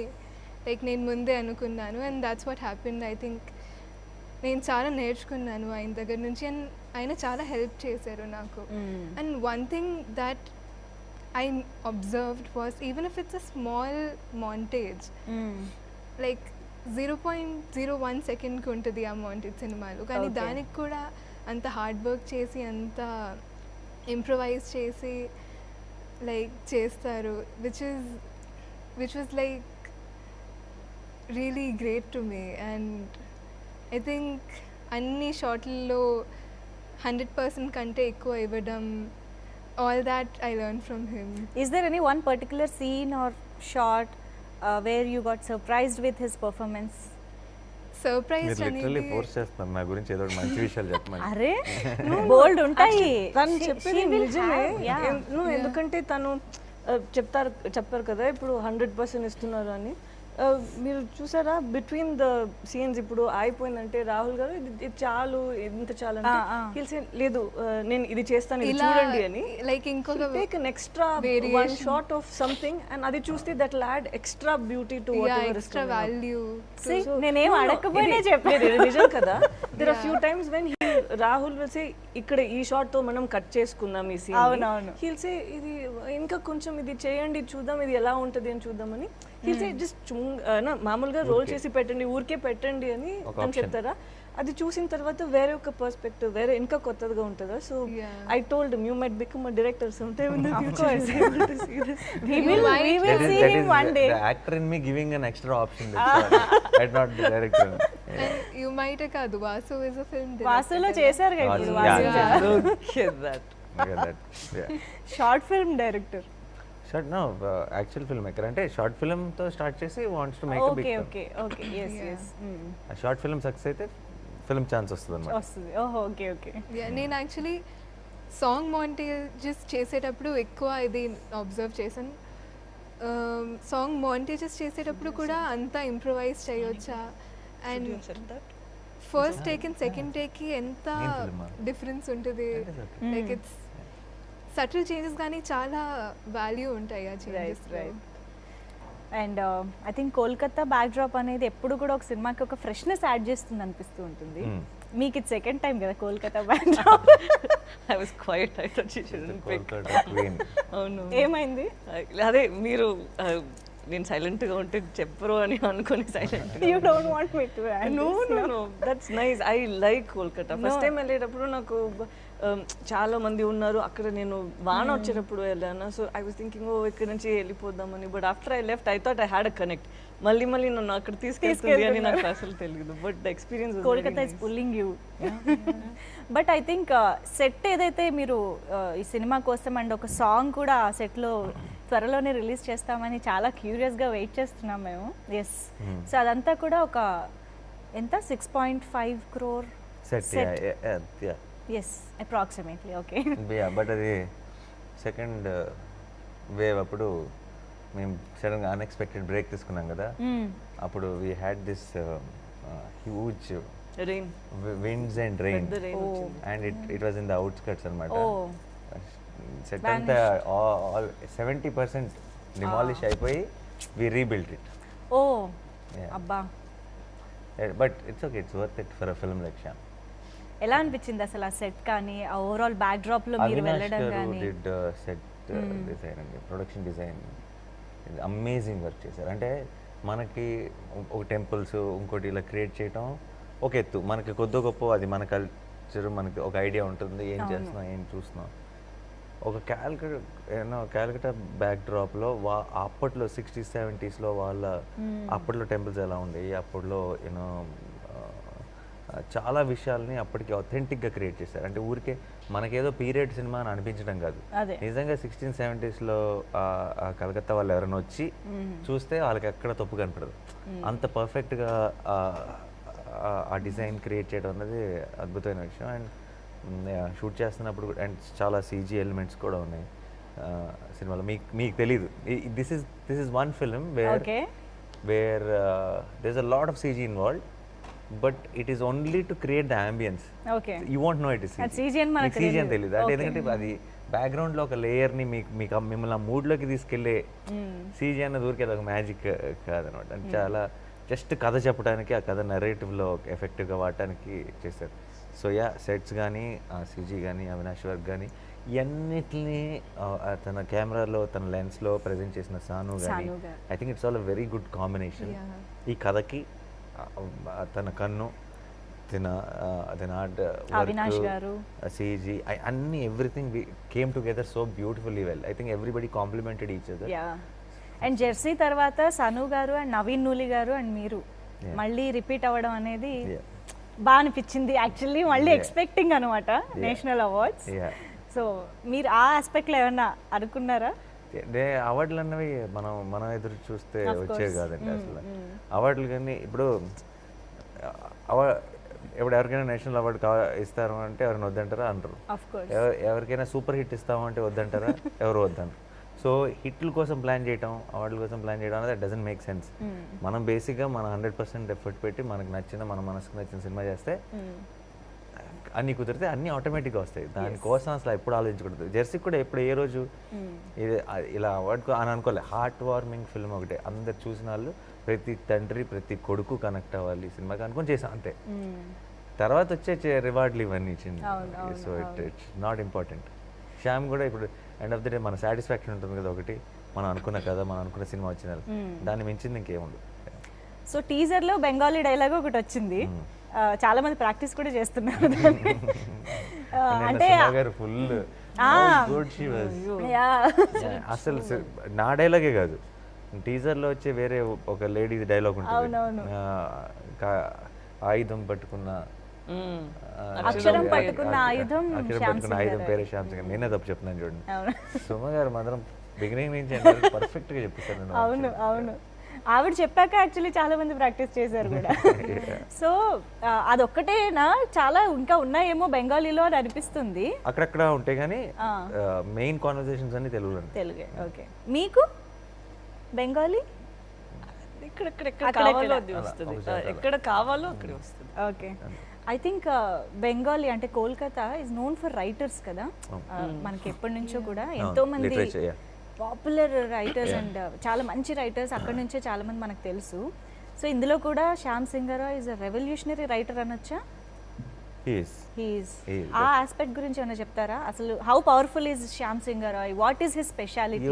లైక్ నేను ముందే అనుకున్నాను. And that's what happened. I think నేను చాలా నేర్చుకున్నాను ఆయన దగ్గర నుంచి. అండ్ ఆయన చాలా హెల్ప్ చేశారు నాకు. And one thing that I observed was even if it's a small montage, like 0.01 సెకండ్కి ఉంటుంది ఆ వాంటెడ్ సినిమాలో, కానీ Okay. దానికి కూడా అంత హార్డ్ వర్క్ చేసి అంత ఇంప్రవైజ్ చేసి లైక్ చేస్తారు, which was like really great to me. And I think అన్ని షార్ట్లలో 100% కంటే ఎక్కువ ఇవ్వడం, all that I learn from him. Is there any one particular scene or shot where you got surprised with his performance? Surprise మీరు literally అనేది force చేస్తున్నారు నా గురించి ఏదో ఒకటి మంచి విషయాలు చెప్పమని. అరే బోల్డ్ ఉంటాయి. తను She- చెప్పేది she will నిజమే. have, yeah. ఎందుకంటే తను చెప్పారు కదా ఇప్పుడు 100% ఇస్తున్నారు అని. మీరు చూసారా బిట్వీన్ ద సీన్స్ ఇప్పుడు అయిపోయిందంటే రాహుల్ గారు ఇది చాలు ఇంత చాలు అంటే తెలిసి లేదు నేను ఇది చేస్తాను ఇది ఇలా చూడండి అని లైక్ ఇంకొక take an extra one shot of something and అది చూస్తే that will add extra beauty to whatever is extra value. See, నేనేం అడగకపోయినా చెప్పాను. ఇది నిజం కదా. There are few times when Rahul will say ఇక్కడ ఈ షాట్ తో మనం కట్ చేసుకుందాం ఈ సీన్. అవునవును. హీల్ సే ఇది ఇంకా కొంచెం ఇది చేయండి చూద్దాం ఇది ఎలా ఉంటది అని చూద్దామని. హీల్ సే జస్ట్ మామూలుగా రోల్ చేసి పెట్టండి ఊరికే పెట్టండి అని అని చెప్తారా. అది చూసిన తర్వాత వేరే ఒక పర్స్పెక్టివ్ వేరే ఇంకా కొత్తగా ఉంటుందా. So I told you might become a director some time in the future. We will see him one day. The actor in me giving an extra option. I'd not the director. You might కాదు, Vasu is a film వాసులో చేశారు కదా ఇప్పుడు. Yeah, Vasu Look at that. Look at that. Yeah. Short film director. Short no, actual filmmaker అంటే short film తో start చేసి wants to make a big okay okay okay yes yes ఆ short film success అయితే film chance వస్తుంది అన్నమాట. వస్తుంది. ఓహో okay okay. నేను యాక్చువల్లీ సాంగ్ మాంటేజెస్ చేసేటప్పుడు ఎక్కువ ఇది అబ్జర్వ్ చేశాను. సాంగ్ మాంటేజెస్ చేసేటప్పుడు కూడా అంతా ఇంప్రూవైజ్ చేయొచ్చా, and first take and second టేక్కి ఎంత డిఫరెన్స్ ఉంటుంది. లైక్ ఇట్స్ సటిల్ చేంజెస్ కానీ చాలా వాల్యూ ఉంటాయి ఆ changes. Right. And I think Kolkata back drop అనేది ఎప్పుడు కూడా ఒక సినిమాకి ఒక ఫ్రెష్నెస్ యాడ్ చేస్తుంది అనిపిస్తూ ఉంటుంది. మీకు ఇది సెకండ్ టైం కదా Kolkata back drop. I was quiet. I thought she shouldn't pick. Kolkata Queen. Oh no. ఏమైంది? అదే మీరు నేను సైలెంట్ గా ఉంటే చెప్పరు అని అనుకుని silent. You don't want me to know that's nice. I like Kolkata. First time వెళ్ళేటప్పుడు నాకు చాలా మంది ఉన్నారు అక్కడ. నేను వాన వచ్చేటప్పుడు వెళ్ళాను. సో ఐ వాస్ థింకింగ్ ఓ ఇక్కడ నుంచి వెళ్ళిపోదామని. But after I left I thought I had a connect. మళ్ళీ నన్ను అక్కడ తీసుకెళ్తుంది అని నాకు అసలు తెలియదు. But the experience Kolkata is pulling you. But I think set ఏదైతే మీరు ఈ సినిమా కోసం అండ్ ఒక సాంగ్ కూడా ఆ సెట్లో త్వరలోనే రిలీజ్ చేస్తామని చాలా క్యూరియస్గా వెయిట్ చేస్తున్నాం మేము. ఎస్. సో అదంతా కూడా ఒక ఎంత 6.5 crore Set. Yeah. Yes approximately. Okay. But అది సెకండ్ వేవ్ అప్పుడు మేము సడన్గా అన్ఎక్స్పెక్టెడ్ బ్రేక్ తీసుకున్నాం కదా. అప్పుడు we had this huge rain winds and rain పెద్ద రెయిన్ వచ్చింది. and it was in the outskirts అన్నమాట. Oh. సెట్ అంతా ఆల్ 70% డిమాలిష్ అయిపోయి వి రీబిల్ట్ ఇట్. ఓ Yeah. అబ్బా but it's okay, it's worth it for a film like Shyam. ఎలా అనిపించింది అసలు ఆ సెట్ కానీ ఆ ఓవరాల్ బ్యాక్ డ్రాప్ లో మీరు వెళ్ళడం కానీ? Did set design and production design amazing work చేశారు. అంటే మనకి ఒక టెంపుల్స్ ఇంకోటి ఇలా క్రియేట్ చేయటం ఒక ఎత్తు, మనకి కొద్ది గొప్ప అది మన కల్చర్, మనకి ఒక ఐడియా ఉంటుంది ఏం చేస్తున్నాం ఏం చూస్తున్నాం. ఒక క్యాల్కటా బ్యాక్ డ్రాప్లో అప్పట్లో 60s 70s వాళ్ళ అప్పట్లో టెంపుల్స్ ఎలా ఉండేవి, అప్పట్లో యూనో చాలా విషయాల్ని అప్పటికి అథెంటిక్గా క్రియేట్ చేశారు. అంటే ఊరికే మనకేదో పీరియడ్ సినిమా అని అనిపించడం కాదు, నిజంగా 16s 70s కలకత్తా వాళ్ళు ఎవరైనా వచ్చి చూస్తే వాళ్ళకి ఎక్కడ తప్పు కనపడదు. అంత పర్ఫెక్ట్గా ఆ డిజైన్ క్రియేట్ చేయడం అనేది అద్భుతమైన విషయం. అండ్ షూట్ చేస్తున్నప్పుడు అండ్ చాలా CG ఎలిమెంట్స్ కూడా ఉన్నాయి సినిమాలో. మీకు తెలీదు, this is one film where there is a lot of CG involved, but it is only to create the ambience. You won't know it is CG అని తెలియదు. అంటే ఎందుకంటే అది బ్యాక్గ్రౌండ్లో ఒక లేయర్ని మీకు మిమ్మల్ని ఆ మూడ్లోకి తీసుకెళ్ళే CG అన్నది ఊరికే ఒక మ్యాజిక్ కాదనమాట. అంటే చాలా జస్ట్ కథ చెప్పడానికి, ఆ కథ నెరేటివ్లో ఎఫెక్టివ్గా వాడటానికి చేశారు. సో యా సెట్స్ కానీ సిజీ కానీ అవినాష్ వర్క్ కానీ ఇవన్నిటిని తన కెమెరాలో తన లెన్స్లో ప్రజెంట్ చేసిన సాను కానీ సాను గారు. I think it's all a very good combination. ఈ కథకి తన కన్ను తన ఆర్ట్ అవినాష్ గారు. సిజీ అన్ని everything came together so beautifully well. I think everybody complimented each other. Yeah and Jersey తర్వాత సను గారు అండ్ నవీన్ నూలి గారు అండ్ మీరు మళ్ళీ రిపీట్ అవ్వడం అనేది బాగా అనిపించింది యాక్చువల్లీ. మళ్ళీ ఎక్స్పెక్టింగ్ అనమాట నేషనల్ అవార్డ్స్. సో మీరు ఆ ఆస్పెక్ట్లో ఏమన్నా అనుకున్నారా? అవార్డులు అన్నవి మనం ఎదురు చూస్తే వచ్చేవి కాదండి అసలు. అవార్డులు కానీ ఇప్పుడు ఇప్పుడు ఎవరికైనా నేషనల్ అవార్డు ఇస్తారు అంటే ఎవరైనా వద్దంటారా అంటారు. ఎవరికైనా సూపర్ హిట్ ఇస్తామంటే వద్దంటారా, ఎవరు వద్దంటారు. సో హిట్ల కోసం ప్లాన్ చేయడం, అవార్డుల కోసం ప్లాన్ చేయడం అనేది డజంట్ మేక్ సెన్స్. మనం బేసిక్గా మన 100% ఎఫర్ట్ పెట్టి మనకు నచ్చిన మన మనసుకు నచ్చిన సినిమా చేస్తే అన్నీ కుదిరితే అన్నీ ఆటోమేటిక్గా వస్తాయి. దానికోసం అసలు ఎప్పుడు ఆలోచించకూడదు. జెర్సీ కూడా ఎప్పుడు ఏ రోజు ఇది ఇలా అవార్డు అని అనుకోలే. హార్ట్ వార్మింగ్ ఫిల్మ్ ఒకటే, అందరు చూసిన వాళ్ళు ప్రతి తండ్రి ప్రతి కొడుకు కనెక్ట్ అవ్వాలి ఈ సినిమాకి అనుకుని చేసాం అంతే. తర్వాత వచ్చే రివార్డులు ఇవన్నీ ఇచ్చింది. So it's not important. Shyam కూడా ఇప్పుడు ఎండ్ ఆఫ్ ది డే మన సాటిస్ఫాక్షన్ ఉంటుంది కదా ఒకటి, మనం అనుకున్న కదా మనం అనుకున్న సినిమా వచ్చిన దాన్ని మించింది ఇంకేముండదు. సో టీజర్లో బెంగాలీ డైలాగ్ ఒకటి వచ్చింది, చాలా మంది ప్రాక్టీస్ కూడా చేస్తున్నారు దాన్ని. అంటే ఫుల్ అసలు నా డైలాగే కాదు, టీజర్లో వచ్చే వేరే ఒక లేడీ డైలాగ్ ఉంటుంది, ఆయుధం పట్టుకున్న అక్షరం పట్టుకున్న ఆయుధం పేరే శ్యామ్ సింగ్. నేనే తప్పు చెప్తున్నాను చూడండి. సుమ గారు మాత్రం బిగినింగ్ నుంచి పర్ఫెక్ట్ గా చెప్పేశారు. అవును అవును, ఆవిడ చెప్పాక యాక్చువల్లీ చాలా మంది ప్రాక్టీస్ చేశారు కూడా. సో అదొక్కటేనా, చాలా ఇంకా ఉన్నాయేమో బెంగాలీలో అని అనిపిస్తుంది. అక్కడక్కడ ఉంటాయి కానీ మెయిన్ కాన్వర్సేషన్స్ అన్ని తెలుగే. ఓకే, మీకు బెంగాలీ ఎక్కడ కావాలో అది వస్తుంది, ఎక్కడ కావాలో అక్కడ వస్తుంది. ఓకే, ఐ థింక్ బెంగాలీ అంటే Kolkata is known for writers కదా. మనకి ఎప్పటి నుంచో కూడా ఎంతో మంది పాపులర్ రైటర్స్ అండ్ చాలా మంచి రైటర్స్ అక్కడ నుంచే చాలా మంది మనకు తెలుసు. సో ఇందులో కూడా Shyam Singharoy is a revolutionary writer అనొచ్చా? ఆ ఆస్పెక్ట్ గురించి ఏమైనా చెప్తారా? అసలు how powerful is Shyam Singharoy, what is his speciality?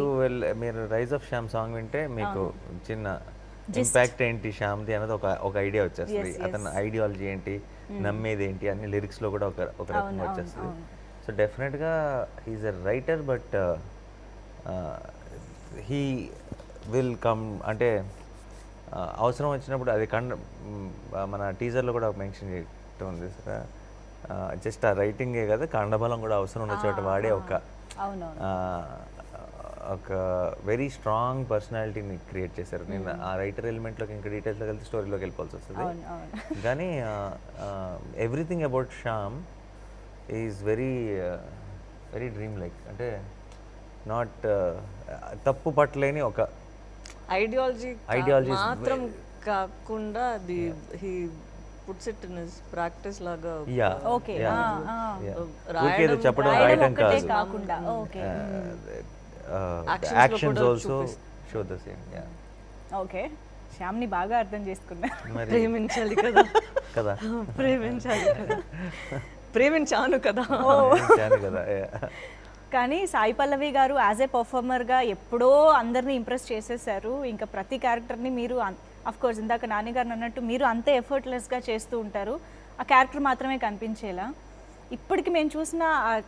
మీరు రైజ్ ఆఫ్ శ్యామ్ సాంగ్ వింటే మీకు చిన్న ఇంపాక్ట్ ఏంటి శ్యామ్ది అనేది ఒక ఐడియా వచ్చేస్తుంది. అతని ఐడియాలజీ ఏంటి, నమ్మేది ఏంటి అన్ని లిరిక్స్లో కూడా ఒక రకంగా వచ్చేస్తుంది. సో డెఫినెట్గా he is a writer, but he will come అంటే అవసరం వచ్చినప్పుడు అది మన టీజర్లో కూడా మెన్షన్ చేయటం ఉంది సార్. జస్ట్ ఆ రైటింగే కదా, కండబలం కూడా అవసరం ఉన్న చోట వాడే ఒక వెరీ స్ట్రాంగ్ పర్సనాలిటీని క్రియేట్ చేశారు. నేను ఆ రైటర్ ఎలిమెంట్లోకి ఇంకా డీటెయిల్స్లోకి వెళ్తే స్టోరీలోకి వెళ్ళిపోవాల్సి వస్తుంది. కానీ everything about Shyam is very very dream like, అంటే నాట్ తప్పు పట్టలేని ఒక ఐడియాలజీ మాత్రం కాకుండా అది he puts it in his practice లాగా. ఓకే, రాయడం కాకుండా okay, actions also show the same. Okay, శ్యామ్ని బాగా అర్థం చేసుకున్నా. ప్రేమించాలి కదా కదా, ప్రేమించాలి కదా, ప్రేమించాను కదా. కానీ సాయి పల్లవి గారు యాజ్ ఏ పర్ఫార్మర్గా ఎప్పుడో అందరినీ ఇంప్రెస్ చేసేసారు. ఇంకా ప్రతి క్యారెక్టర్ని మీరు అఫ్కోర్స్ ఇందాక నాని గారు అన్నట్టు మీరు అంతే ఎఫర్ట్లెస్గా చేస్తూ ఉంటారు, ఆ క్యారెక్టర్ మాత్రమే కనిపించేలా. ఇప్పటికి మేము చూసిన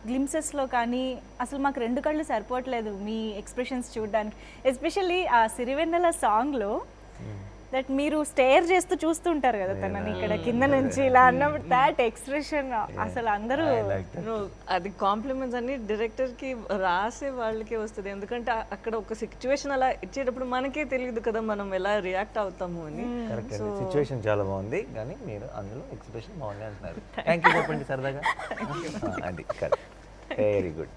గ్లిమ్సెస్లో కానీ అసలు మాకు 2 కళ్ళు సరిపోవట్లేదు మీ ఎక్స్ప్రెషన్స్ చూడడానికి. ఎస్పెషల్లీ ఆ సిరివెన్నెల సాంగ్లో దట్ మీరు స్టేర్ చేస్తూ చూస్తూ ఉంటారు కదా తనని ఇక్కడ కింద నుంచి ఇలా అన్నప్పుడు దాట్ ఎక్స్ప్రెషన్ అసలు అందరూ అది కాంప్లిమెంట్స్ అన్ని డైరెక్టర్ కి రాసే వాళ్ళకే వస్తుంది. ఎందుకంటే అక్కడ ఒక సిచ్యువేషన్ అలా ఇచ్చేటప్పుడు మనకే తెలియదు కదా మనం ఎలా రియాక్ట్ అవుతాము అని. సిచ్యువేషన్ చాలా బాగుంది కానీ మీరు అందులో ఎక్స్ప్రెషన్ బాగుంది అంటున్నారు. థ్యాంక్ యూ చెప్పండి సరదాగా. అది వెరీ గుడ్.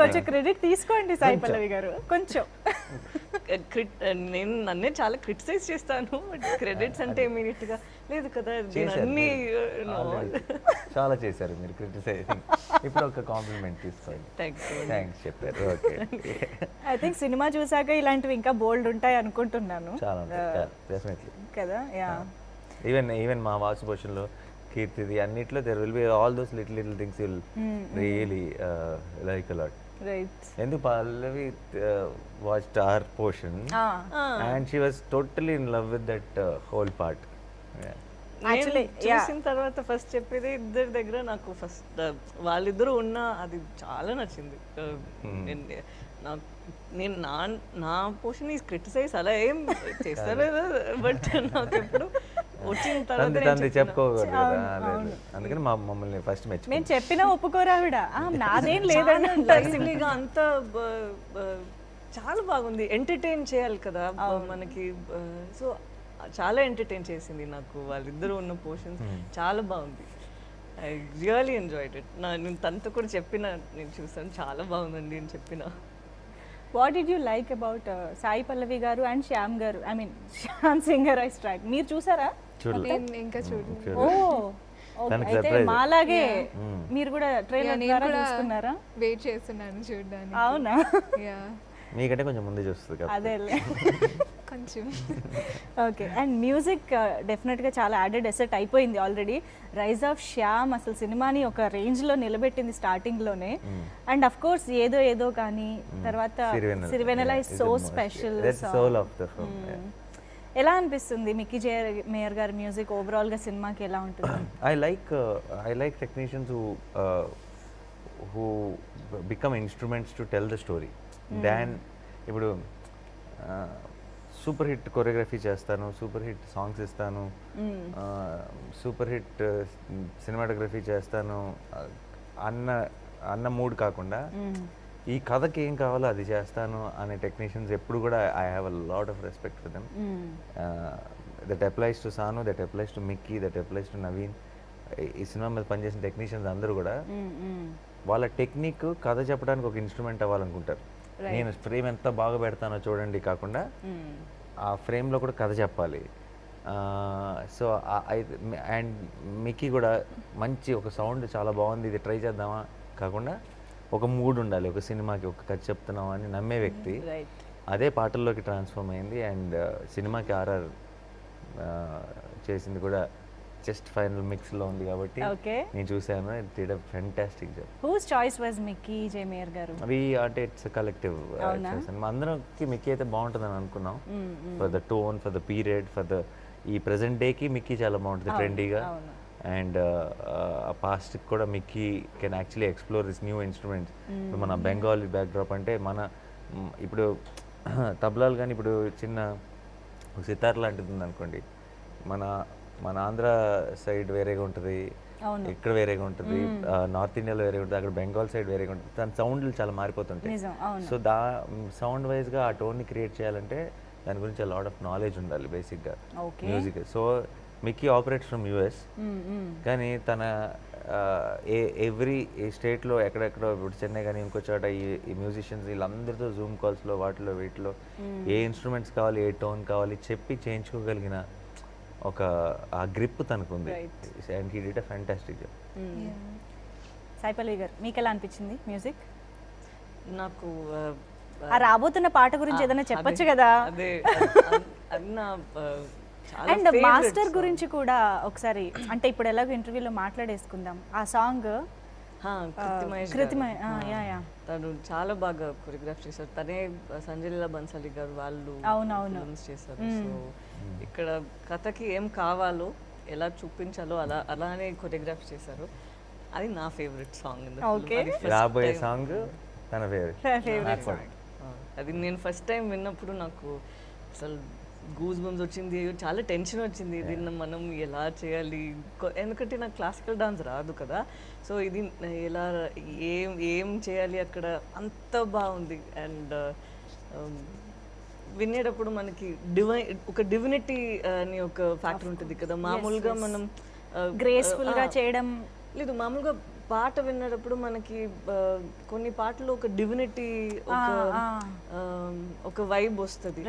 కొంచెం క్రెడిట్ తీసుకోండి సాయి పల్లవి గారు. కొంచెం నేను నన్నే చాలా క్రిటిసైజ్ చేస్తాను, క్రెడిట్స్ అంటే ఇమీడియట్ గా లేదు కదా. అన్ని చాలా చేశారు మీరు క్రిటిసైజింగ్. ఇప్పుడు ఒక కాంప్లిమెంట్ తీసుకోండి. థ్యాంక్స్ చెప్పారు. ఓకే, ఐ థింక్ సినిమా చూసాక ఇలాంటివి ఇంకా బోల్డ్ ఉంటాయి అనుకుంటున్నాను. చాలా డెఫినెట్లీ కదా. యా, ఈవెన్ మా వాసు భూషణ్లో కీర్తిది అన్నిట్లో there will be all those little things will really like a lot. Right. ఎందుకు Pallavi watched our portion and she was totally in love with that whole part. Actually, చూసిన తర్వాత ఫస్ట్ చెప్పేది ఇద్దరి దగ్గర నాకు ఫస్ట్ వాళ్ళిద్దరూ ఉన్న అది చాలా నచ్చింది. నేను నా పోర్షన్ ఈజ్ క్రిటిసైజ్ అలా ఏం చేస్తలేదు, బట్ నాకు ఎప్పుడు వచ్చిన తర్వాత చెప్పుకోకూడదు కదా, అందుకని మమ్మల్ని ఫస్ట్ మెచ్చుకో. మేము చెప్పినా ఒప్పుకోరా ఆవిడ, నాదేం లేదని అంటారు. లైవ్లీగా అంత చాలా బాగుంది, ఎంటర్టైన్ చేయాలి కదా మనకి. సో చాలా ఎంటర్టైన్ చేసింది నాకు వాళ్ళిద్దరూ ఉన్న పోర్షన్స్. చాలా బాగుంది, ఐ రియలీ ఎంజాయ్డ్ ఇట్. నేను తనతో కూడా నేను చూసాను చాలా బాగుందండి అని చెప్పిన. What did you like about Sai Pallavi garu and Shyam garu, I mean Shyam singer I strike, మీరు చూసారా? నేను ఇంకా చూడండి. ఓ అయితే మాలాగే మీరు కూడా ట్రైలర్ నేను ద్వారా కూడా చూస్తున్నారా? వెయిట్ చేస్తున్నాను చూడడానికి. అవునా? యా మీకంటే కొంచెం ముందే చూస్తుంది కదా. అదే కొంచెం. ఓకే. అండ్ మ్యూజిక్ డెఫినెట్గా చాలా యాడెడ్ ఎసెట్ అయిపోయింది ఆల్రెడీ. రైజ్ ఆఫ్ శ్యామ్ అసలు సినిమాని ఒక రేంజ్లో నిలబెట్టింది స్టార్టింగ్లోనే. అండ్ అఫ్ కోర్స్ ఏదో ఏదో కానీ తర్వాత సిరివెనెల ఇస్ సో స్పెషల్. ఎలా అనిపిస్తుంది మిక్కీ జే మేయర్ గారి మ్యూజిక్ ఓవరాల్గా సినిమాకి ఎలా ఉంటుంది? I like technicians who become instruments to tell the story than. ఇప్పుడు సూపర్ హిట్ కొరియోగ్రఫీ చేస్తాను, సూపర్ హిట్ సాంగ్స్ ఇస్తాను, సూపర్ హిట్ సినిమాటోగ్రఫీ చేస్తాను అన్న మూడ్ కాకుండా ఈ కథకి ఏం కావాలో అది చేస్తాను అనే టెక్నీషియన్స్ ఎప్పుడు కూడా I have a lot of respect for them. That applies to Sanu, that applies to Mickey, that applies to Naveen. ఈ సినిమా మీద పనిచేసిన టెక్నీషియన్స్ అందరూ కూడా వాళ్ళ టెక్నిక్ కథ చెప్పడానికి ఒక ఇన్స్ట్రుమెంట్ అవ్వాలనుకుంటారు. నేను ఫ్రేమ్ ఎంత బాగా పెడతానో చూడండి కాకుండా ఆ ఫ్రేమ్లో కూడా కథ చెప్పాలి. సో అండ్ మిక్కీ కూడా మంచి ఒక సౌండ్ చాలా బాగుంది, ఇది ట్రై చేద్దామా కాకుండా ఒక మూడ్ ఉండాలి, ఒక సినిమాకి ఒక కథ చెప్తున్నాం అని నమ్మే వ్యక్తి. అదే పాటల్లోకి ట్రాన్స్ఫార్మ్ అయింది. అండ్ సినిమాకి ఆర్ఆర్ చేసింది కూడా జస్ట్ ఫైనల్ మిక్స్లో ఉంది కాబట్టి నేను చూసాను. It did a fantastic job. Whose choice was Mickey J Meyer garu? అవి అంటే ఇట్స్ కలెక్టివ్ చేసాను. మా అందరికి మిక్కీ అయితే బాగుంటుందని అనుకున్నాం. For the tone, for the period, for the ఈ ప్రెసెంట్ డేకి మిక్కీ చాలా బాగుంటుంది ట్రెండీగా. అండ్ ఆ పాస్ట్కి కూడా Mickey can actually explore this new instruments. ఇప్పుడు మన బెంగాలీ బ్యాక్డ్రాప్ అంటే మన ఇప్పుడు తబలాలు కానీ ఇప్పుడు చిన్న సితార్ లాంటిది ఉంది అనుకోండి, మన ఆంధ్ర సైడ్ వేరేగా ఉంటుంది, ఇక్కడ వేరేగా ఉంటుంది, నార్త్ ఇండియాలో వేరేగా ఉంటుంది, అక్కడ బెంగాల్ సైడ్ వేరేగా ఉంటుంది. దాని సౌండ్లు చాలా మారిపోతుంటాయి. సో సౌండ్ వైజ్గా ఆ టోన్ని క్రియేట్ చేయాలంటే దాని గురించి లాట్ ఆఫ్ నాలెడ్జ్ ఉండాలి బేసిక్గా music. So Mickey operates from US, కానీ తన ఎవ్రీ స్టేట్లో ఎక్కడెక్కడో ఇప్పుడు చెన్నై కానీ ఇంకో చోట ఈ మ్యూజిషియన్స్ వీళ్ళందరితో జూమ్ కాల్స్లో వాటిలో వీటిలో ఏ ఇన్స్ట్రుమెంట్స్ కావాలి, ఏ టోన్ కావాలి చెప్పి చేయించుకోగలిగిన ఒక ఆ గ్రిప్ తనకుంది. And he did a fantastic job. Sai Pallavi garu మీకు ఎలా అనిపించింది మ్యూజిక్? నాకు రాబోతున్న పాట గురించి ఏదైనా చెప్పొచ్చు కదా. అదే అన్న అండ్ మాస్టర్ గురించి కూడా ఒకసారి, అంటే ఇప్పుడు ఎలాగో ఇంటర్వ్యూలో మాట్లాడేసుకుందాం. ఆ సాంగ్ తను చాలా బాగా కొరియోగ్రాఫ్ చేశారు. తనే సంజయ్ లీలా బన్సాలి గారు వాళ్ళు చేశారు. సో ఇక్కడ కథకి ఏం కావాలో ఎలా చూపించాలో అలానే కొరియోగ్రాఫ్ చేశారు. అది నా ఫేవరెట్ సాంగ్. రాబోయే సాంగ్ తన ఫేవరెట్ సాంగ్. అది నేను ఫస్ట్ టైం విన్నప్పుడు నాకు అసలు గూస్ బంప్స్ వచ్చింది, చాలా టెన్షన్ వచ్చింది. దీన్ని మనం ఎలా చేయాలి, ఎందుకంటే నాకు క్లాసికల్ డాన్స్ రాదు కదా. సో ఇది ఎలా ఏం చేయాలి అక్కడ, అంత బాగుంది. అండ్ వినేటప్పుడు మనకి ఒక డివినిటీ అని ఒక ఫ్యాక్టర్ ఉంటుంది కదా. మామూలుగా మనం గ్రేస్ఫుల్గా చేయడం లేదు, మామూలుగా పాట వినేటప్పుడు మనకి కొన్ని పాటలు ఒక డివినిటీ, ఒక వైబ్ వస్తుంది.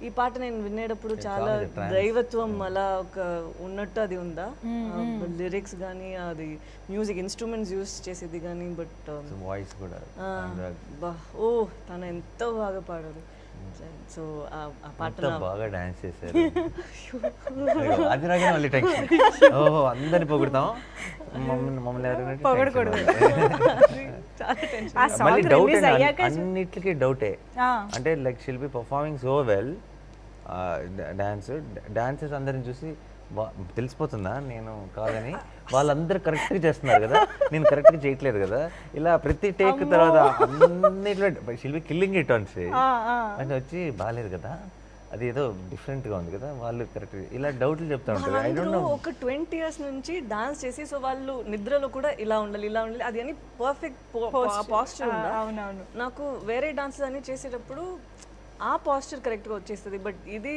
ఈ పాట నేను వినేటప్పుడు చాలా దైవత్వం అలా ఒక ఉన్నట్టు అది ఉందా, లిరిక్స్ కానీ అది మ్యూజిక్ ఇన్స్ట్రుమెంట్స్ యూస్ చేసేది కానీ, బట్ వాయిస్ కూడా ఓ తను ఎంతో బాగా పాడారు. సో ఆ పాట అంత బాగా డాన్స్ చేశారు. అది రాగానే మళ్ళీ టెన్షన్. ఓహో అందరిని పొగుడతాం, మమ్మల్ని ఎవరైనా పొగడకూడదు. చాలా టెన్షన్. ఆ మళ్ళీ సాంగ్ డౌట్ రిలీజ్ అయ్యాక అన్నిటికీ డౌటే. ఆ, అంటే like షిల్ B performing so well, dancers అందరిని చూసి తెలిసిపోతుందా నేను కాదని. వాళ్ళందరూ కరెక్ట్గా చేస్తున్నారు కదా, నేను కరెక్ట్గా చేయట్లేదు కదా. ఇలా ప్రతి టేక్ తర్వాత అన్నిట్లో she'll be killing it on stage. అంటే వచ్చి బాగాలేదు కదా, అది ఏదో డిఫరెంట్గా ఉంది కదా, వాళ్ళు కరెక్ట్ ఇలా డౌట్లు చెప్తా ఉంటారు. ఐ డోంట్ వాళ్ళందరూ నో. ఒక 20 years నుంచి డాన్స్ చేసి, సో వాళ్ళు నిద్రలో కూడా ఇలా ఉండాలి ఇలా ఉండాలి అది అని పర్ఫెక్ట్ పాస్చర్ ఉందా. అవునవును. నాకు వేరే డాన్సెస్ అన్ని చేసేటప్పుడు ఆ పాస్చర్ కరెక్ట్గా వచ్చేస్తుంది, బట్ ఇది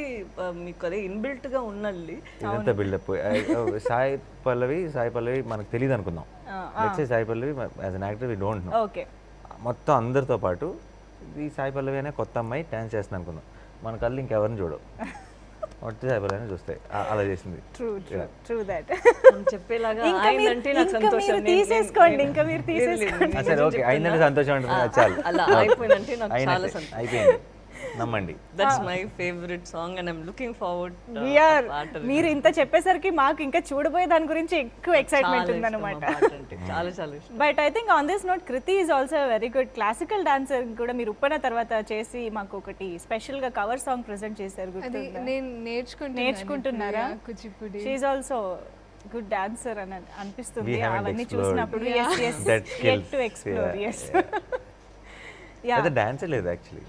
మీకు అదే ఇన్బిల్ట్గా ఉన్నది. ఇదంతా బిల్డప్. సాయి పల్లవి మనకు తెలియదు అనుకుందాం. Let's say Sai Pallavi as an actor we don't know. Okay. మొత్తం అందరితో పాటు ఈ సాయి పల్లవి అనే కొత్త అమ్మాయి డాన్స్ చేస్తుంది అనుకుందాం. మన కళ్ళు ఇంకెవరిని చూడవు, మొత్తం సాయి పల్లవి అని చూస్తాయి. అలా చేసింది. True that. చెప్పేలాగా ఇంకా అయిందంటే నాకు మీరు సంతోషం. తీసేసుకోండి, ఇంకా మీరు తీసేసుకోండి. సరే ఓకే, అయిందంటే సంతోషం ఉంటుంది, అది చాలు. అలా అయిపోయిందంటే నాకు చాలా అయినట్టే, సంతోషం. అయిపోయింది, నమ్మండి. That's my favourite song and I'm looking forward. మీరు ఇంత చెప్పేసరికి మాకు ఇంకా చూడబోయే దాని గురించి ఎక్కువ ఎక్సైట్మెంట్ ఉందన్నమాట. చాలా చాలా ఇష్టం. But I think on this note Kriti is also very good classical dancer కూడా. మీరు ఉప్పన తర్వాత చేసి మాకు ఒకటి స్పెషల్ గా కవర్ సాంగ్ ప్రెజెంట్ చేశారు. అది నేను నేర్చుకుంటున్నారా? Kuchipudi. She is also good dancer అని అనిపిస్తుంది We haven't అవన్నీ explored చూసినప్పుడు. that skills. To explore. Yeah, yeah. అయితే డాన్స్ లేదు యాక్చువల్లీ,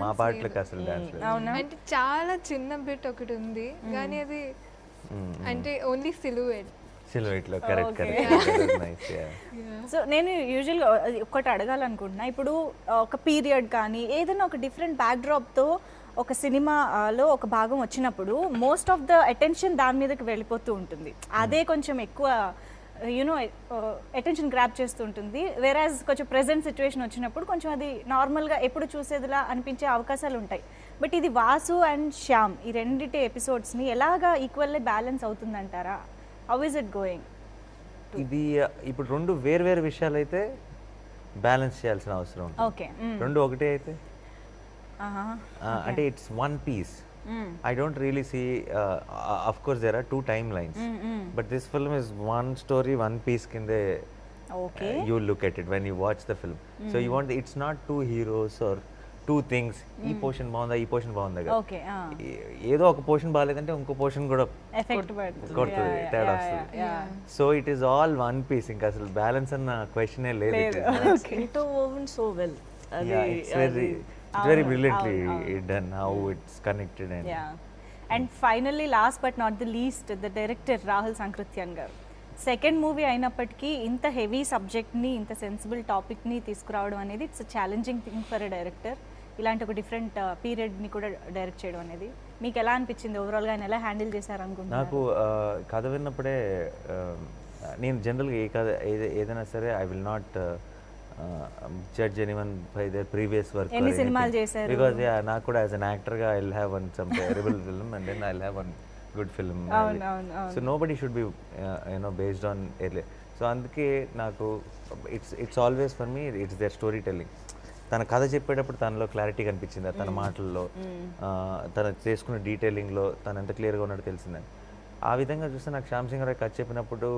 మా పాటలకు అసలు డాన్స్ లేదు. అవునా? అంటే చాలా చిన్న బిట్ ఒకటి ఉంది కానీ అది అంటే ఓన్లీ సిలువేట్. సిల్వెట్లో కరెక్ట్ కరెక్ట్ నైస్. సో నేను యూజువల్గా ఒకటి అడగాలనుకుంటున్నా. ఇప్పుడు ఒక పీరియడ్ కానీ ఏదైనా ఒక డిఫరెంట్ బ్యాక్డ్రాప్తో ఒక సినిమాలో ఒక భాగం వచ్చినప్పుడు మోస్ట్ ఆఫ్ ద అటెన్షన్ దాని మీదకి వెళ్ళిపోతూ ఉంటుంది. అదే కొంచెం ఎక్కువ యూనో అటెన్షన్ గ్రాప్ చేస్తూ ఉంటుంది. వేరాజ్ కొంచెం ప్రెజెంట్ సిచ్యువేషన్ వచ్చినప్పుడు కొంచెం అది నార్మల్గా ఎప్పుడు చూసేదిలా అనిపించే అవకాశాలు ఉంటాయి. బట్ ఇది వాసు అండ్ శ్యామ్ ఈ రెండిటి ఎపిసోడ్స్ని ఎలాగా ఈక్వల్లీ బ్యాలెన్స్ అవుతుందంటారా? How is it going? ఇది ఇప్పుడు రెండు వేరు వేరు విషయాలు అయితే బ్యాలెన్స్ చేయాల్సిన అవసరం ఉంటుంది. ఓకే. రెండు ఒకటే అయితే అంటే it's one piece. I don't really see, of course there are two timelines, but this film is one story, one piece kinde. Okay. You look at it when you watch the film. So you want, it's not two heroes or two things. ఈ portion బాగుందా, ఈ portion బాగుందా కదా. Okay. ఏదో ఒక portion బాగాలేదంటే ఇంకో portion కూడా effect కొడుతుంది, తేడా వస్తుంది. So it is all one piece. ఇంకా అసలు బ్యాలెన్స్ అన్న క్వశ్చనే లేదు. Interwoven so well. It's very brilliantly done how it's connected. And and finally last but not the least the director Rahul Sankrityan garu. Second movie అయినప్పటికీ ఇంత హెవీ సబ్జెక్ట్ని, ఇంత సెన్సిబుల్ టాపిక్ని తీసుకురావడం అనేది it's challenging thing for a director. ఇలాంటి ఒక డిఫరెంట్ పీరియడ్ని కూడా డైరెక్ట్ చేయడం అనేది మీకు ఎలా అనిపించింది? ఓవరాల్గా ఆయన ఎలా హ్యాండిల్ చేశారు అనుకుంటున్నారు? నాకు కథ విన్నప్పుడే నేను జనరల్గా ఏ కథ ఏదైనా సరే I will not judge anyone by their previous work. ఎన్ని సినిమాలు చేశారు? Because నాకు కూడా as an actor గా I'll have one some terrible film and then I'll have one good film. So nobody should be based on earlier. So అందుకే నాకు it's always for me it's their storytelling. తన కథ చెప్పేటప్పుడు తనలో clarity కనిపించింది, తన మాటల్లో, తన చేసుకున్న డీటెయిలింగ్లో తను ఎంత క్లియర్గా ఉన్నట్టు తెలిసిందని. ఆ విధంగా చూస్తే నాకు శ్యామ్ సింగ్ రాయ్ కథ చెప్పినప్పుడు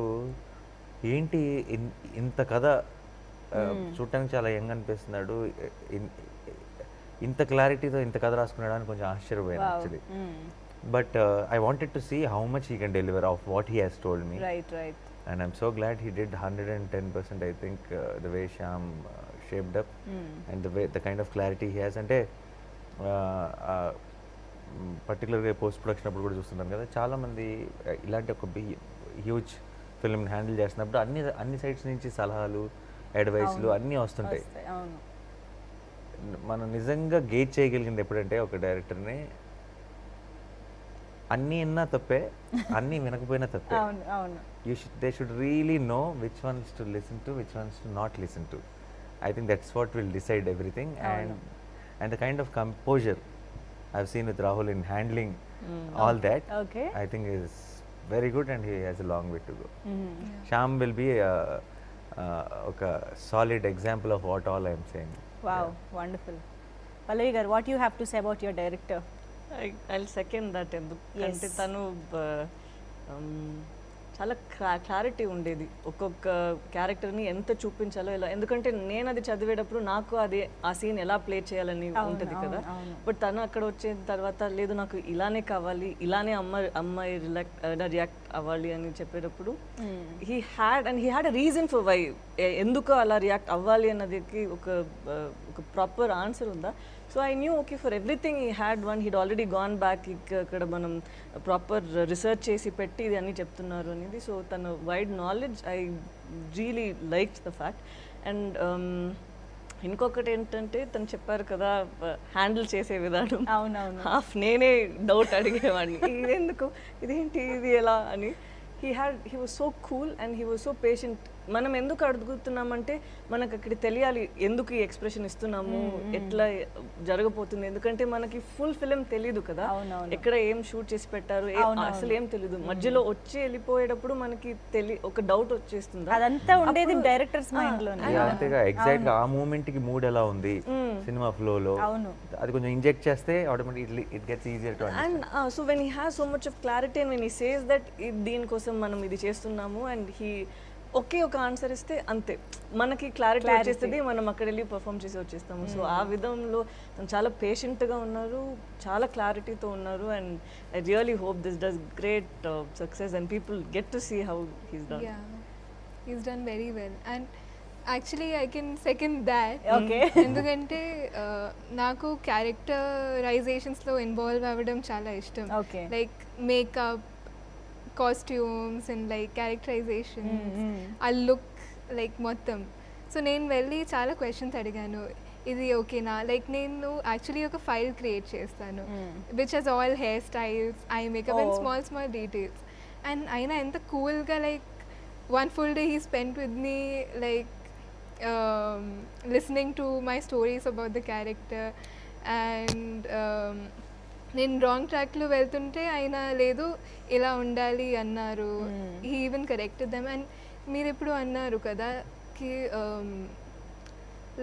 ఏంటి ఇంత కథ చూడటానికి చాలా యంగ్ అనిపిస్తున్నాడు, ఇంత క్లారిటీతో ఇంత కథ రాసుకున్నాడు అని కొంచెం ఆశ్చర్యపోయాను actually. But I wanted to see how much he can deliver of what he has told me. And I'm so glad he did 110%. I think the way Shyam shaped up and the kind of clarity he has. అంటే పర్టికులర్గా post production అప్పుడు కూడా చూస్తుంటాను కదా, చాలామంది ఇలాంటి ఒక huge ఫిల్మ్ని handle చేసినప్పుడు అన్ని సైడ్స్ నుంచి సలహాలు, అడ్వైస్లు అన్నీ వస్తుంటాయి. మనం నిజంగా గేజ్ చేయగలిగింది ఎప్పుడంటే ఒక డైరెక్టర్ని అన్నీ విన్నా తప్పే, అన్నీ వినకపోయినా తప్పే. They should really know which ones to listen to, which ones to not listen to. I think that's what will decide everything. And the kind of composure I've seen with Rahul in handling all that, I think is very good and he has a long way to go. Shyam will be a solid example of what all I'm saying. Wow, wonderful. పల్లవి గారు, what you have to say about your director? I second that. ఎందుకంటే తను చాలా clarity ఉండేది ఒక్కొక్క క్యారెక్టర్ని ఎంత చూపించాలో ఎలా. ఎందుకంటే నేను అది చదివేటప్పుడు నాకు అది ఆ సీన్ ఎలా ప్లే చేయాలని ఉంటుంది కదా. బట్ తను అక్కడ వచ్చిన తర్వాత లేదు నాకు ఇలానే కావాలి, ఇలానే అమ్మాయి రియాక్ట్ అవ్వాలి అని చెప్పేటప్పుడు he had a reason for why, ఎందుకు అలా రియాక్ట్ అవ్వాలి అన్నదికి ఒక ప్రాపర్ ఆన్సర్ ఉందా. So I knew okay for everything he had one, he'd already gone back, ఇక్కడ మనం ప్రాపర్ రీసెర్చ్ చేసి పెట్టి ఇది అన్నీ చెప్తున్నారు అనేది. సో తన wide knowledge I really like the fact. And ఇంకొకటి ఏంటంటే తను చెప్పారు కదా హ్యాండిల్ చేసే విధానం, అవునవును, హాఫ్ నేనే డౌట్ అడిగేవాడిని ఇది ఎందుకు, ఇదేంటి, ఇది ఎలా అని. he was so cool and he was so patient. మనం ఎందుకు అడుగుతున్నామంటే మనకు అక్కడ తెలియాలి ఎందుకు ఈ ఎక్స్ప్రెషన్ ఇస్తున్నాము, ఎట్లా జరగబోతుంది. ఎందుకంటే మనకి ఫుల్ ఫిలిం తెలియదు కదా, ఎక్కడ ఏం షూట్ చేసి పెట్టారు అసలు ఏం తెలియదు. మధ్యలో వచ్చి వెళ్ళిపోయేటప్పుడు మనకి ఒక డౌట్ వచ్చేస్తుంది. అదంతా ఉండేది డైరెక్టర్స్ మైండ్ లో. అంతేగా ఎగ్జాక్ట్ గా ఆ మూమెంట్ కి మూడ్ ఎలా ఉంది సినిమా ఫ్లో లో, అది కొంచెం ఇంజెక్ట్ చేస్తే automatically it gets easier to understand. And so when he has so much of clarity and when he says that దీనికోసం మనం ఇది చేస్తున్నాము అండ్ హీ ఒకే ఒక ఆన్సర్ ఇస్తే అంతే మనకి క్లారిటీ వచ్చేస్తుంది, మనం అక్కడ వెళ్ళి పర్ఫామ్ చేసి వచ్చేస్తాము. సో ఆ విధంలో తను చాలా పేషెంట్గా ఉన్నారు, చాలా క్లారిటీతో ఉన్నారు. And I really hope this does great success and people get to see how he's done. He's done very well and actually I can second that. Okay, ఎందుకంటే నాకు క్యారెక్టరైజేషన్స్లో ఇన్వాల్వ్ అవ్వడం చాలా ఇష్టం. Like makeup, costumes and like characterizations, ఆ look like మొత్తం. So నేను వెళ్ళి చాలా క్వశ్చన్స్ అడిగాను, ఇది ఓకేనా. లైక్ నేను యాక్చువల్లీ ఒక ఫైల్ క్రియేట్ చేస్తాను which has all hair styles, eye makeup and small small details. And అయినా ఎంత కూల్గా like one full day he spent with me like listening to my stories about the character and నేను wrong ట్రాక్లో వెళ్తుంటే ఆయన లేదు ఇలా ఉండాలి అన్నారు. He even corrected them. And మీరు ఇప్పుడు అన్నారు కదా కి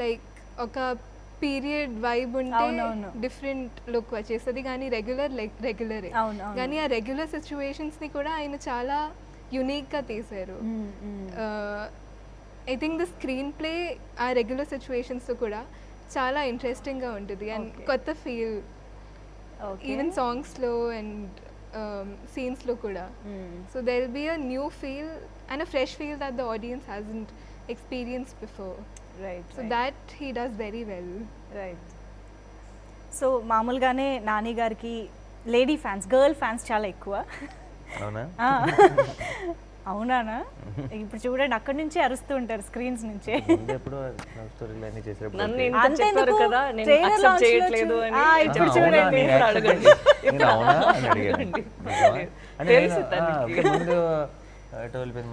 లైక్ ఒక పీరియడ్ వైబ్ ఉంటే డిఫరెంట్ లుక్ వచ్చేస్తుంది, కానీ రెగ్యులరే. కానీ ఆ రెగ్యులర్ సిచ్యువేషన్స్ని కూడా ఆయన చాలా యునిక్గా తీశారు. I think the screen play ఆ రెగ్యులర్ సిచ్యువేషన్స్తో కూడా చాలా ఇంట్రెస్టింగ్గా ఉంటుంది అండ్ కొత్త ఫీల్ ఈవెన్ సాంగ్స్లో అండ్ సీన్స్లో కూడా. So there will be a new feel and a fresh feel that the audience hasn't experience before. Right, so that he does very well. Right. సో మామూలుగానే నాని గారికి లేడీ ఫ్యాన్స్, గర్ల్ ఫ్యాన్స్ చాలా ఎక్కువ. అవునా? అవునానా? ఇప్పుడు చూడండి అక్కడి నుంచే అరుస్తూ ఉంటారు స్క్రీన్స్ నుంచే. ఇప్పుడు చూడండి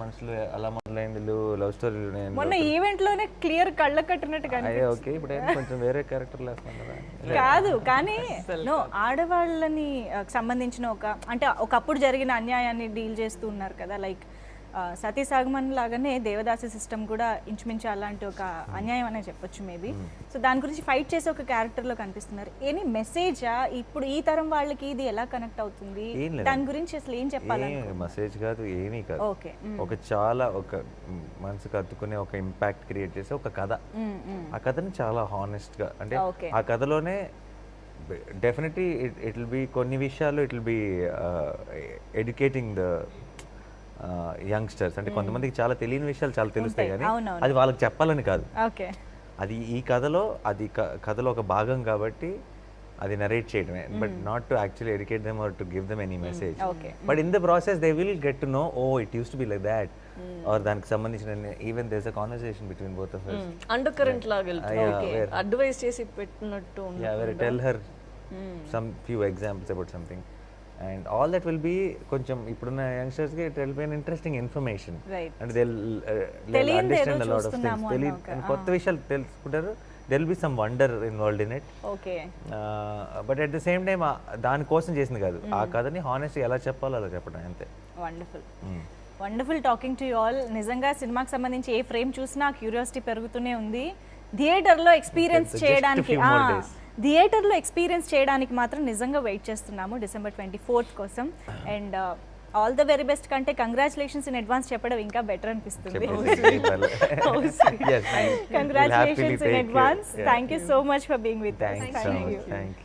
మనుషులు అలా మొదలైంది లవ్ స్టోరీ. మొన్న ఈవెంట్ లోనే క్లియర్ కళ్ళ కట్టినట్టుగా. ఓకే, ఇప్పుడు కొంచెం వేరే క్యారెక్టర్లు వేస్తాం కదా. కాదు, కానీ నో, ఆడవాళ్ళని సంబంధించిన అంటే ఒకప్పుడు జరిగిన అన్యాయాన్ని డీల్ చేస్తూ ఉన్నారు కదా. లైక్ సతీ సాగమన్ లాగానే దేవదాసి సిస్టమ్ కూడా ఇంచుమించు అలాంటి ఒక అన్యాయం అనే చెప్పొచ్చు మేబీ. సో దాని గురించి ఫైట్ చేసే ఒక క్యారెక్టర్లో కనిపిస్తున్నారు. ఎనీ మెసేజా ఇప్పుడు ఈ తరం వాళ్ళకి ఇది ఎలా కనెక్ట్ అవుతుంది, దాని గురించి అసలు ఏం చెప్పాలి? మెసేజ్ కాదు, ఏమీ కాదు. ఓకే, ఒక మనసుకు అత్తుకునే ఒక ఇంపాక్ట్ క్రియేట్ చేసే ఒక కథ. ఆ కథని చాలా హానెస్ట్ గా, అంటే ఆ కథలోనే డెఫినెట్లీ ఇట్ విల్ బి కొన్ని విషయాలు it will be educating the youngsters. అంటే కొంతమందికి చాలా తెలియని విషయాలు చాలా తెలుస్తాయి, కానీ అది వాళ్ళకి చెప్పాలని కాదు. అది ఈ కథలో ఒక భాగం కాబట్టి అది నరేట్ చేయడమే, but not to actually educate them or to give them any message. But in the process they will get to know, oh it used to be like that, or దానికి సంబంధించిన even there is a conversation between both of us. Under current లాగా advice చేసి పెట్టినట్టు tell her some few examples about something, and all that will be కొంచెం ఇప్పుడున్న youngsters కి it will be an interesting information, and they'll understand a lot of things. and కొత్త విషయాలు తెలుసుకుంటారు. there will be some wonder involved in it. Okay. But at the same time దాని కోసం చేసింది కాదు, ఆ కథని హానెస్ట్గా ఎలా చెప్పాలో అలా చెప్పడం అంతే. Wonderful talking to you all. నిజంగా సినిమాకి సంబంధించి ఏ ఫ్రేమ్ చూసినా క్యూరియాసిటీ పెరుగుతూనే ఉంది. థియేటర్లో ఎక్స్పీరియన్స్ చేయడానికి థియేటర్లో ఎక్స్పీరియన్స్ చేయడానికి మాత్రం నిజంగా వెయిట్ చేస్తున్నాము December 24th కోసం. And all the very best కంటే కంగ్రాచులేషన్స్ ఇన్ అడ్వాన్స్ చెప్పడం ఇంకా బెటర్ అనిపిస్తుంది. Congratulations in advance. Thank you so much for being with us. Thanks so much. Thank you.